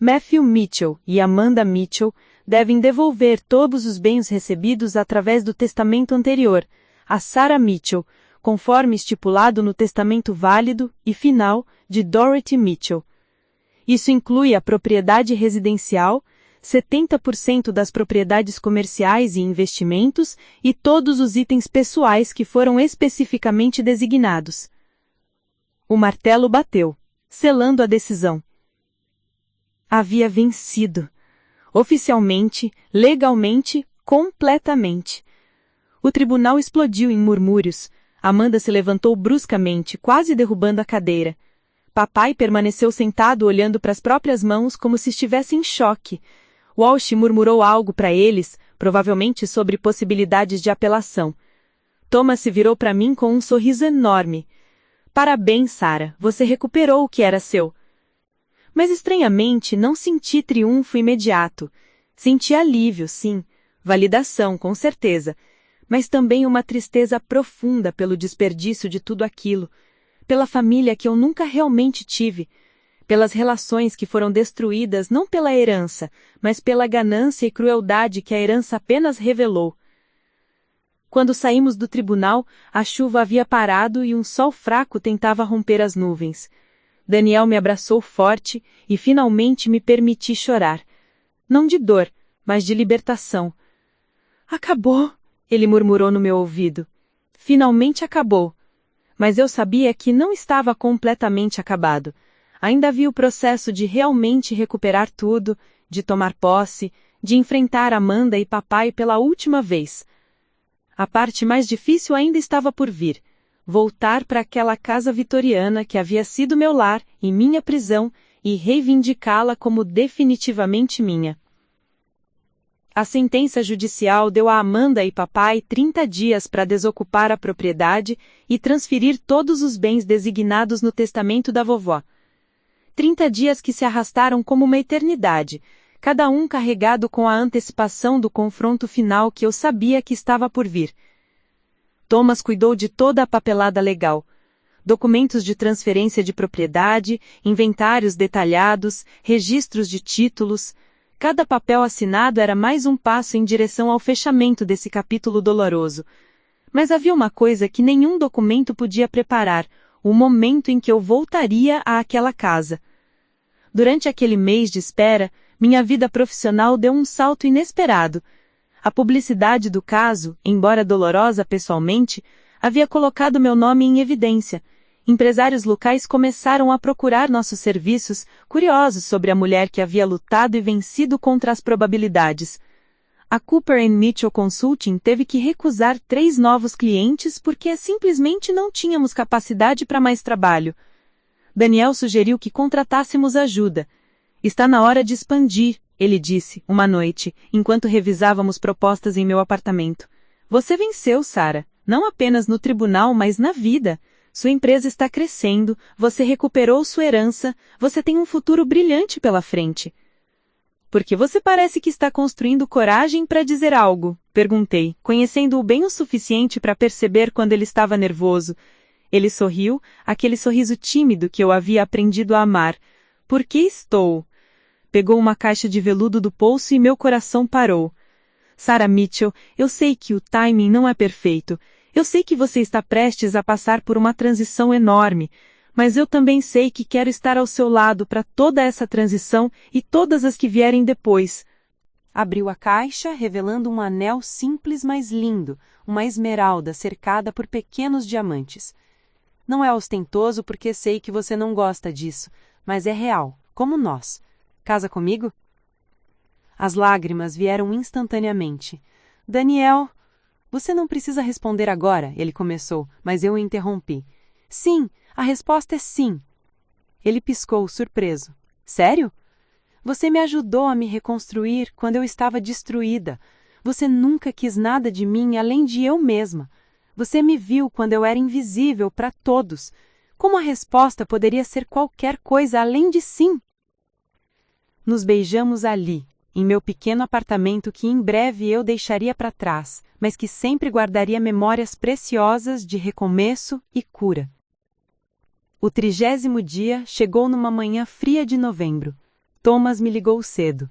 Matthew Mitchell e Amanda Mitchell devem devolver todos os bens recebidos através do testamento anterior, a Sarah Mitchell, conforme estipulado no testamento válido e final de Dorothy Mitchell. Isso inclui a propriedade residencial, 70% das propriedades comerciais e investimentos e todos os itens pessoais que foram especificamente designados. O martelo bateu, selando a decisão. Havia vencido. Oficialmente, legalmente, completamente. O tribunal explodiu em murmúrios. Amanda se levantou bruscamente, quase derrubando a cadeira. Papai permaneceu sentado olhando para as próprias mãos como se estivesse em choque. Walsh murmurou algo para eles, provavelmente sobre possibilidades de apelação. Thomas se virou para mim com um sorriso enorme. Parabéns, Sarah, você recuperou o que era seu. Mas estranhamente não senti triunfo imediato. Senti alívio, sim, validação, com certeza, mas também uma tristeza profunda pelo desperdício de tudo aquilo, pela família que eu nunca realmente tive, pelas relações que foram destruídas não pela herança, mas pela ganância e crueldade que a herança apenas revelou. Quando saímos do tribunal, a chuva havia parado e um sol fraco tentava romper as nuvens. Daniel me abraçou forte e finalmente me permiti chorar. Não de dor, mas de libertação. Acabou, ele murmurou no meu ouvido. Finalmente acabou. Mas eu sabia que não estava completamente acabado. Ainda havia o processo de realmente recuperar tudo, de tomar posse, de enfrentar Amanda e papai pela última vez. A parte mais difícil ainda estava por vir. Voltar para aquela casa vitoriana que havia sido meu lar e minha prisão e reivindicá-la como definitivamente minha. A sentença judicial deu a Amanda e papai 30 dias para desocupar a propriedade e transferir todos os bens designados no testamento da vovó. 30 dias que se arrastaram como uma eternidade, cada um carregado com a antecipação do confronto final que eu sabia que estava por vir. Thomas cuidou de toda a papelada legal. Documentos de transferência de propriedade, inventários detalhados, registros de títulos. Cada papel assinado era mais um passo em direção ao fechamento desse capítulo doloroso. Mas havia uma coisa que nenhum documento podia preparar, o momento em que eu voltaria àquela casa. Durante aquele mês de espera, minha vida profissional deu um salto inesperado. A publicidade do caso, embora dolorosa pessoalmente, havia colocado meu nome em evidência. Empresários locais começaram a procurar nossos serviços, curiosos sobre a mulher que havia lutado e vencido contra as probabilidades. A Cooper & Mitchell Consulting teve que recusar 3 novos clientes porque simplesmente não tínhamos capacidade para mais trabalho. Daniel sugeriu que contratássemos ajuda. Está na hora de expandir, ele disse, uma noite, enquanto revisávamos propostas em meu apartamento. Você venceu, Sarah, não apenas no tribunal, mas na vida. Sua empresa está crescendo, você recuperou sua herança, você tem um futuro brilhante pela frente. Porque você parece que está construindo coragem para dizer algo, perguntei, conhecendo-o bem o suficiente para perceber quando ele estava nervoso. Ele sorriu, aquele sorriso tímido que eu havia aprendido a amar. Por que estou? Pegou uma caixa de veludo do bolso e meu coração parou. Sarah Mitchell, eu sei que o timing não é perfeito. Eu sei que você está prestes a passar por uma transição enorme, mas eu também sei que quero estar ao seu lado para toda essa transição e todas as que vierem depois. Abriu a caixa, revelando um anel simples, mas lindo, uma esmeralda cercada por pequenos diamantes. Não é ostentoso porque sei que você não gosta disso, mas é real, como nós. Casa comigo? As lágrimas vieram instantaneamente. Daniel... Você não precisa responder agora, ele começou, mas eu o interrompi. Sim, a resposta é sim. Ele piscou, surpreso. Sério? Você me ajudou a me reconstruir quando eu estava destruída. Você nunca quis nada de mim além de eu mesma. Você me viu quando eu era invisível para todos. Como a resposta poderia ser qualquer coisa além de sim? Nos beijamos ali, em meu pequeno apartamento que em breve eu deixaria para trás, mas que sempre guardaria memórias preciosas de recomeço e cura. O 30º dia chegou numa manhã fria de novembro. Thomas me ligou cedo.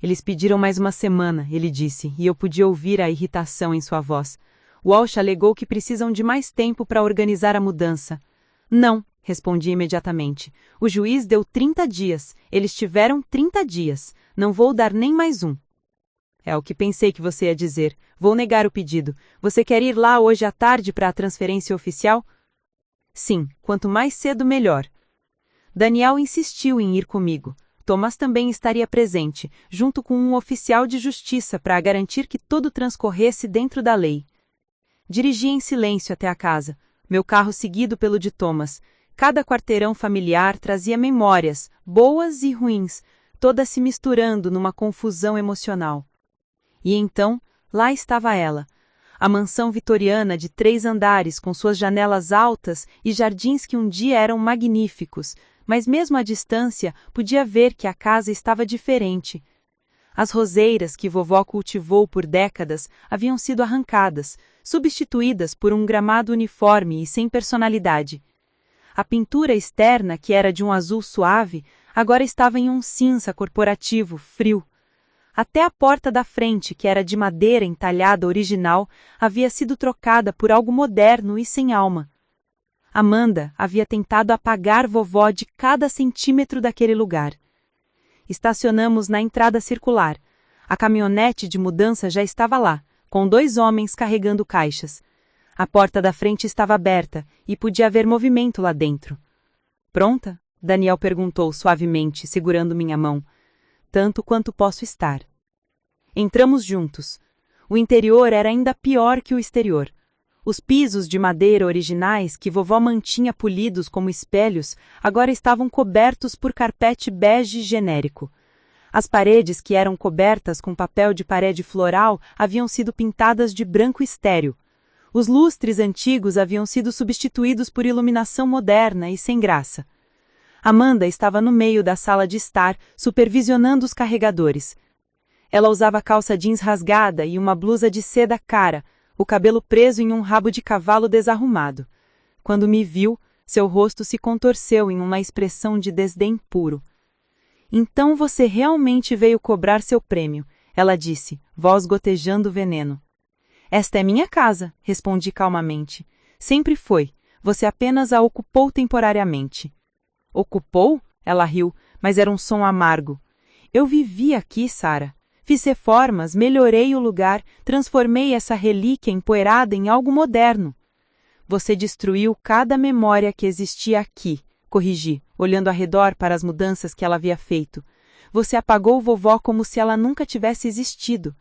Eles pediram mais uma semana, ele disse, e eu podia ouvir a irritação em sua voz. Walsh alegou que precisam de mais tempo para organizar a mudança. Não, respondi imediatamente. O juiz deu 30 dias. Eles tiveram 30 dias. Não vou dar nem mais um. É o que pensei que você ia dizer. Vou negar o pedido. Você quer ir lá hoje à tarde para a transferência oficial? Sim, quanto mais cedo, melhor. Daniel insistiu em ir comigo. Thomas também estaria presente, junto com um oficial de justiça para garantir que tudo transcorresse dentro da lei. Dirigi em silêncio até a casa, meu carro seguido pelo de Thomas. Cada quarteirão familiar trazia memórias, boas e ruins, todas se misturando numa confusão emocional. E então, lá estava ela, a mansão vitoriana de 3 andares com suas janelas altas e jardins que um dia eram magníficos, mas mesmo à distância podia ver que a casa estava diferente. As roseiras que vovó cultivou por décadas haviam sido arrancadas, substituídas por um gramado uniforme e sem personalidade. A pintura externa, que era de um azul suave, agora estava em um cinza corporativo, frio. Até a porta da frente, que era de madeira entalhada original, havia sido trocada por algo moderno e sem alma. Amanda havia tentado apagar vovó de cada centímetro daquele lugar. Estacionamos na entrada circular. A caminhonete de mudança já estava lá, com 2 homens carregando caixas. A porta da frente estava aberta e podia haver movimento lá dentro. Pronta? Daniel perguntou suavemente, segurando minha mão. Tanto quanto posso estar. Entramos juntos. O interior era ainda pior que o exterior. Os pisos de madeira originais, que vovó mantinha polidos como espelhos, agora estavam cobertos por carpete bege genérico. As paredes, que eram cobertas com papel de parede floral, haviam sido pintadas de branco estéril. Os lustres antigos haviam sido substituídos por iluminação moderna e sem graça. Amanda estava no meio da sala de estar, supervisionando os carregadores. Ela usava calça jeans rasgada e uma blusa de seda cara, o cabelo preso em um rabo de cavalo desarrumado. Quando me viu, seu rosto se contorceu em uma expressão de desdém puro. Então você realmente veio cobrar seu prêmio, ela disse, voz gotejando veneno. Esta é minha casa, respondi calmamente. Sempre foi. Você apenas a ocupou temporariamente. Ocupou? Ela riu, mas era um som amargo. Eu vivi aqui, Sarah. Fiz reformas, melhorei o lugar, transformei essa relíquia empoeirada em algo moderno. Você destruiu cada memória que existia aqui, corrigi, olhando ao redor para as mudanças que ela havia feito. Você apagou vovó como se ela nunca tivesse existido.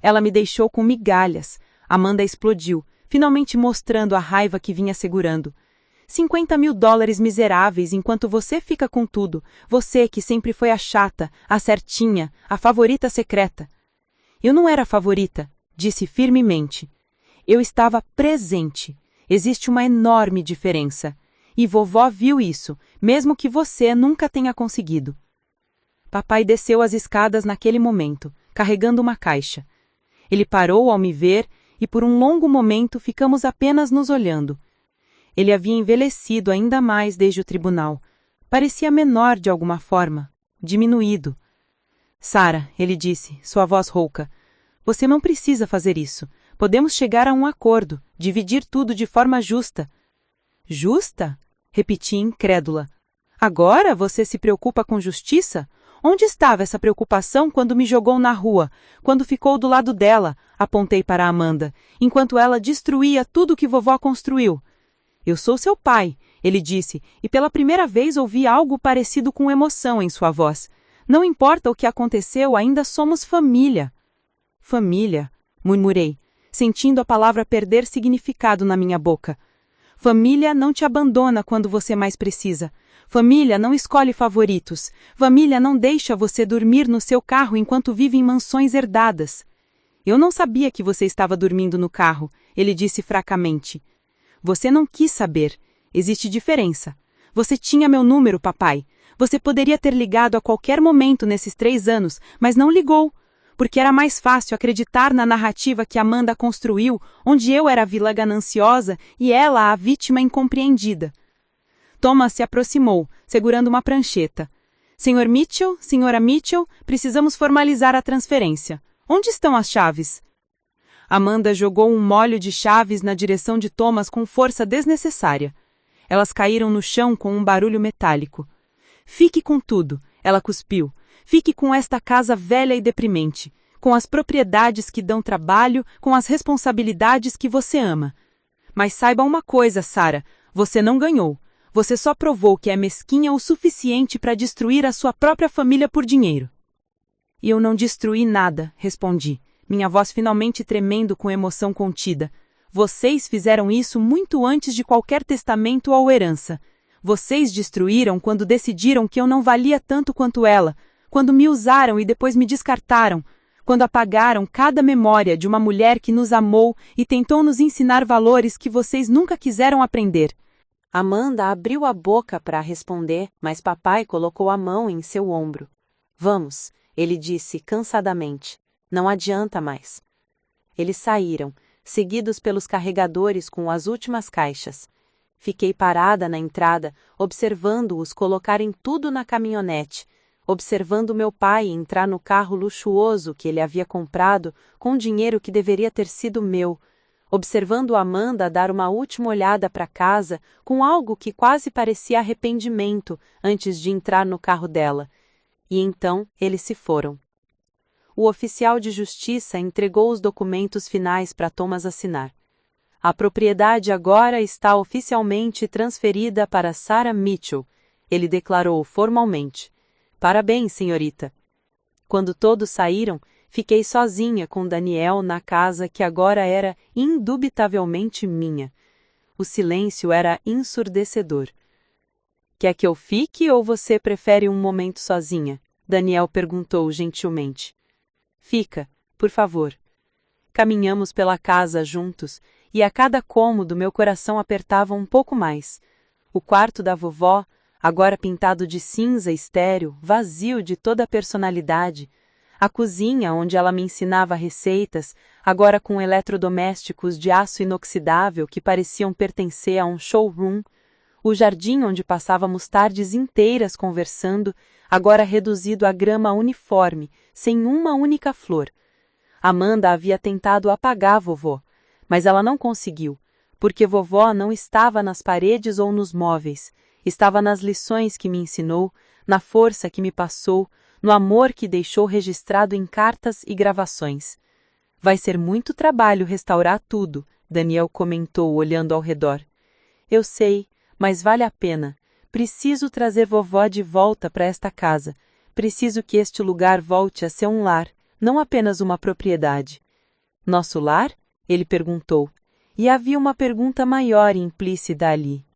Ela me deixou com migalhas. Amanda explodiu, finalmente mostrando a raiva que vinha segurando. $50.000 miseráveis enquanto você fica com tudo. Você que sempre foi a chata, a certinha, a favorita secreta. Eu não era a favorita, disse firmemente. Eu estava presente. Existe uma enorme diferença. E vovó viu isso, mesmo que você nunca tenha conseguido. Papai desceu as escadas naquele momento, carregando uma caixa. Ele parou ao me ver e por um longo momento ficamos apenas nos olhando. Ele havia envelhecido ainda mais desde o tribunal. Parecia menor de alguma forma, diminuído. Sarah, ele disse, sua voz rouca, você não precisa fazer isso. Podemos chegar a um acordo, dividir tudo de forma justa. Justa? Repeti incrédula. Agora você se preocupa com justiça? Onde estava essa preocupação quando me jogou na rua, quando ficou do lado dela, apontei para Amanda, enquanto ela destruía tudo que vovó construiu? Eu sou seu pai, ele disse, e pela primeira vez ouvi algo parecido com emoção em sua voz. Não importa o que aconteceu, ainda somos família. Família, murmurei, sentindo a palavra perder significado na minha boca. Família não te abandona quando você mais precisa. Família não escolhe favoritos. Família não deixa você dormir no seu carro enquanto vive em mansões herdadas. Eu não sabia que você estava dormindo no carro, ele disse fracamente. Você não quis saber. Existe diferença. Você tinha meu número, papai. Você poderia ter ligado a qualquer momento nesses 3 anos, mas não ligou, porque era mais fácil acreditar na narrativa que Amanda construiu, onde eu era a vilã gananciosa e ela a vítima incompreendida. Thomas se aproximou, segurando uma prancheta. Senhor Mitchell, senhora Mitchell, precisamos formalizar a transferência. Onde estão as chaves? Amanda jogou um molho de chaves na direção de Thomas com força desnecessária. Elas caíram no chão com um barulho metálico. Fique com tudo, ela cuspiu. Fique com esta casa velha e deprimente, com as propriedades que dão trabalho, com as responsabilidades que você ama. Mas saiba uma coisa, Sarah, você não ganhou. Você só provou que é mesquinha o suficiente para destruir a sua própria família por dinheiro. E eu não destruí nada, respondi, minha voz finalmente tremendo com emoção contida. Vocês fizeram isso muito antes de qualquer testamento ou herança. Vocês destruíram quando decidiram que eu não valia tanto quanto ela, quando me usaram e depois me descartaram, quando apagaram cada memória de uma mulher que nos amou e tentou nos ensinar valores que vocês nunca quiseram aprender. Amanda abriu a boca para responder, mas papai colocou a mão em seu ombro. Vamos, ele disse cansadamente. Não adianta mais. Eles saíram, seguidos pelos carregadores com as últimas caixas. Fiquei parada na entrada, observando-os colocarem tudo na caminhonete, observando meu pai entrar no carro luxuoso que ele havia comprado com dinheiro que deveria ter sido meu, observando Amanda dar uma última olhada para casa com algo que quase parecia arrependimento antes de entrar no carro dela. E então eles se foram. O oficial de justiça entregou os documentos finais para Thomas assinar. A propriedade agora está oficialmente transferida para Sarah Mitchell, ele declarou formalmente. Parabéns, senhorita. Quando todos saíram, fiquei sozinha com Daniel na casa que agora era indubitavelmente minha. O silêncio era ensurdecedor. Quer que eu fique ou você prefere um momento sozinha? Daniel perguntou gentilmente. Fica, por favor. Caminhamos pela casa juntos, e a cada cômodo meu coração apertava um pouco mais. O quarto da vovó, agora pintado de cinza estéril, vazio de toda a personalidade. A cozinha, onde ela me ensinava receitas, agora com eletrodomésticos de aço inoxidável que pareciam pertencer a um showroom. O jardim onde passávamos tardes inteiras conversando, agora reduzido a grama uniforme, sem uma única flor. Amanda havia tentado apagar vovó, mas ela não conseguiu, porque vovó não estava nas paredes ou nos móveis, estava nas lições que me ensinou, na força que me passou, no amor que deixou registrado em cartas e gravações. Vai ser muito trabalho restaurar tudo, Daniel comentou olhando ao redor. Eu sei, mas vale a pena. Preciso trazer vovó de volta para esta casa. Preciso que este lugar volte a ser um lar, não apenas uma propriedade. Nosso lar? Ele perguntou. E havia uma pergunta maior implícita ali.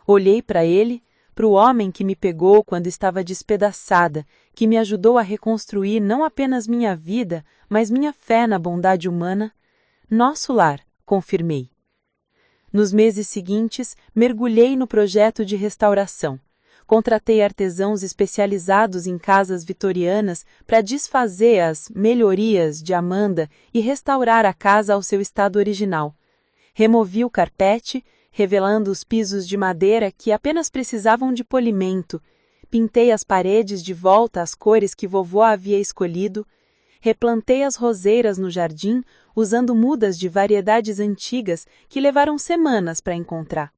Olhei para ele, para o homem que me pegou quando estava despedaçada, que me ajudou a reconstruir não apenas minha vida, mas minha fé na bondade humana. Nosso lar, confirmei. Nos meses seguintes, mergulhei no projeto de restauração. Contratei artesãos especializados em casas vitorianas para desfazer as melhorias de Amanda e restaurar a casa ao seu estado original. Removi o carpete, revelando os pisos de madeira que apenas precisavam de polimento. Pintei as paredes de volta às cores que vovó havia escolhido. Replantei as roseiras no jardim, usando mudas de variedades antigas que levaram semanas para encontrar.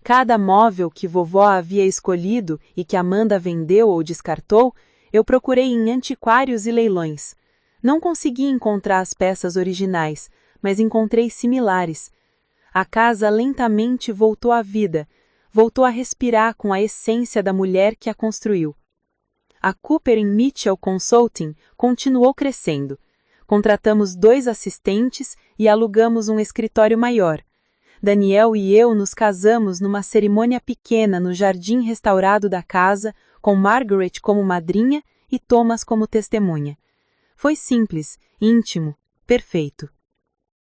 Cada móvel que vovó havia escolhido e que Amanda vendeu ou descartou, eu procurei em antiquários e leilões. Não consegui encontrar as peças originais, mas encontrei similares. A casa lentamente voltou à vida, voltou a respirar com a essência da mulher que a construiu. A Cooper Mitchell Consulting continuou crescendo. Contratamos 2 assistentes e alugamos um escritório maior. Daniel e eu nos casamos numa cerimônia pequena no jardim restaurado da casa, com Margaret como madrinha e Thomas como testemunha. Foi simples, íntimo, perfeito.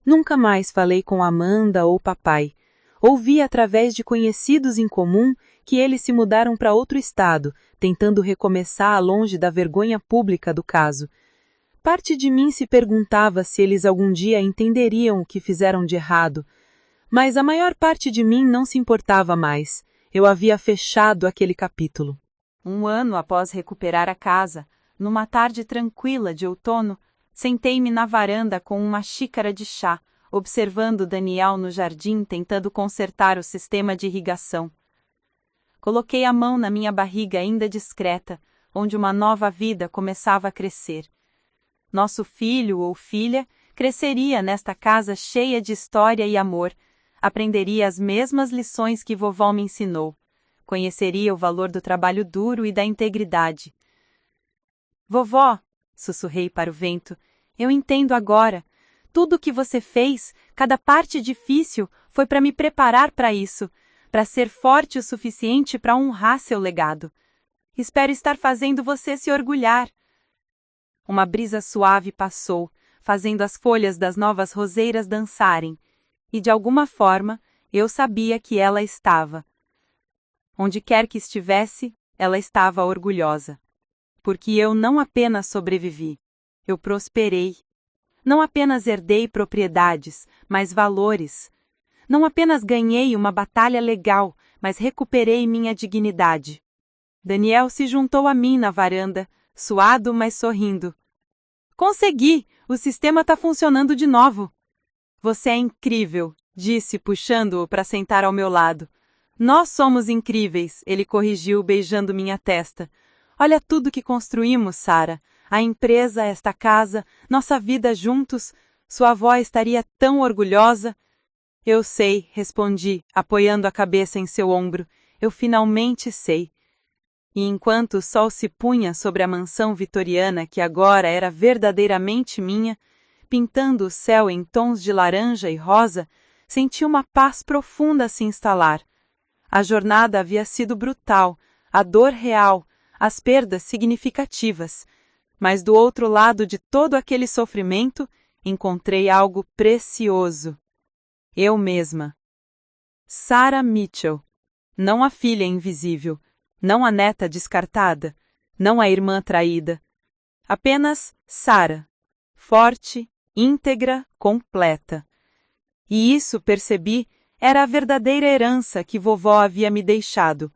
Nunca mais falei com Amanda ou papai. Ouvi através de conhecidos em comum que eles se mudaram para outro estado, tentando recomeçar longe da vergonha pública do caso. Parte de mim se perguntava se eles algum dia entenderiam o que fizeram de errado, mas a maior parte de mim não se importava mais. Eu havia fechado aquele capítulo. Um ano após recuperar a casa, numa tarde tranquila de outono, sentei-me na varanda com uma xícara de chá, observando Daniel no jardim tentando consertar o sistema de irrigação. Coloquei a mão na minha barriga ainda discreta, onde uma nova vida começava a crescer. Nosso filho ou filha cresceria nesta casa cheia de história e amor, aprenderia as mesmas lições que vovó me ensinou, conheceria o valor do trabalho duro e da integridade. Vovó, sussurrei para o vento, eu entendo agora. Tudo o que você fez, cada parte difícil, foi para me preparar para isso, para ser forte o suficiente para honrar seu legado. Espero estar fazendo você se orgulhar. Uma brisa suave passou, fazendo as folhas das novas roseiras dançarem, e de alguma forma eu sabia que ela estava. Onde quer que estivesse, ela estava orgulhosa. Porque eu não apenas sobrevivi, eu prosperei. Não apenas herdei propriedades, mas valores. Não apenas ganhei uma batalha legal, mas recuperei minha dignidade. Daniel se juntou a mim na varanda, suado, mas sorrindo. Consegui! O sistema está funcionando de novo. Você é incrível, disse, puxando-o para sentar ao meu lado. Nós somos incríveis, ele corrigiu, beijando minha testa. Olha tudo que construímos, Sarah. A empresa, esta casa, nossa vida juntos. Sua avó estaria tão orgulhosa. Eu sei, respondi, apoiando a cabeça em seu ombro. Eu finalmente sei. E enquanto o sol se punha sobre a mansão vitoriana que agora era verdadeiramente minha, pintando o céu em tons de laranja e rosa, senti uma paz profunda se instalar. A jornada havia sido brutal, a dor real, as perdas significativas. Mas do outro lado de todo aquele sofrimento, encontrei algo precioso. Eu mesma. Sarah Mitchell. Não a filha invisível, não a neta descartada, não a irmã traída. Apenas Sarah. Forte, íntegra, completa. E isso, percebi, era a verdadeira herança que vovó havia me deixado.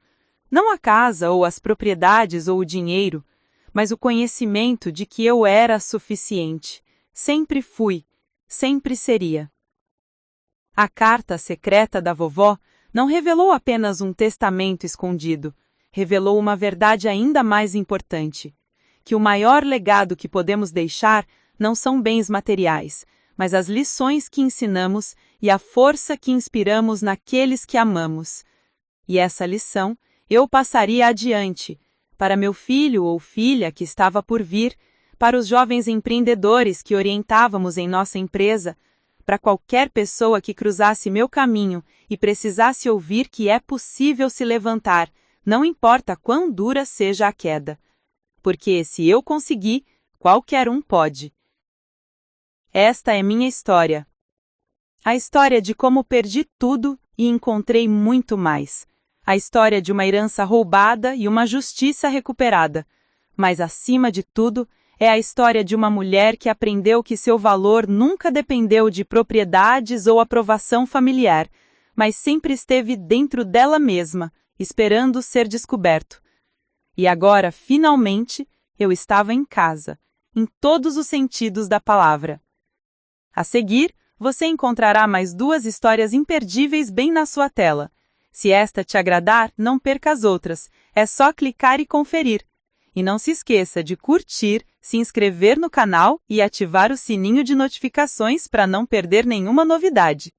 Não a casa ou as propriedades ou o dinheiro, mas o conhecimento de que eu era suficiente. Sempre fui, sempre seria. A carta secreta da vovó não revelou apenas um testamento escondido, revelou uma verdade ainda mais importante, que o maior legado que podemos deixar não são bens materiais, mas as lições que ensinamos e a força que inspiramos naqueles que amamos. E essa lição eu passaria adiante, para meu filho ou filha que estava por vir, para os jovens empreendedores que orientávamos em nossa empresa, para qualquer pessoa que cruzasse meu caminho e precisasse ouvir que é possível se levantar, não importa quão dura seja a queda. Porque se eu conseguir, qualquer um pode. Esta é minha história. A história de como perdi tudo e encontrei muito mais. A história de uma herança roubada e uma justiça recuperada. Mas, acima de tudo, é a história de uma mulher que aprendeu que seu valor nunca dependeu de propriedades ou aprovação familiar, mas sempre esteve dentro dela mesma, esperando ser descoberto. E agora, finalmente, eu estava em casa, em todos os sentidos da palavra. A seguir, você encontrará mais 2 histórias imperdíveis bem na sua tela. Se esta te agradar, não perca as outras. É só clicar e conferir. E não se esqueça de curtir, se inscrever no canal e ativar o sininho de notificações para não perder nenhuma novidade.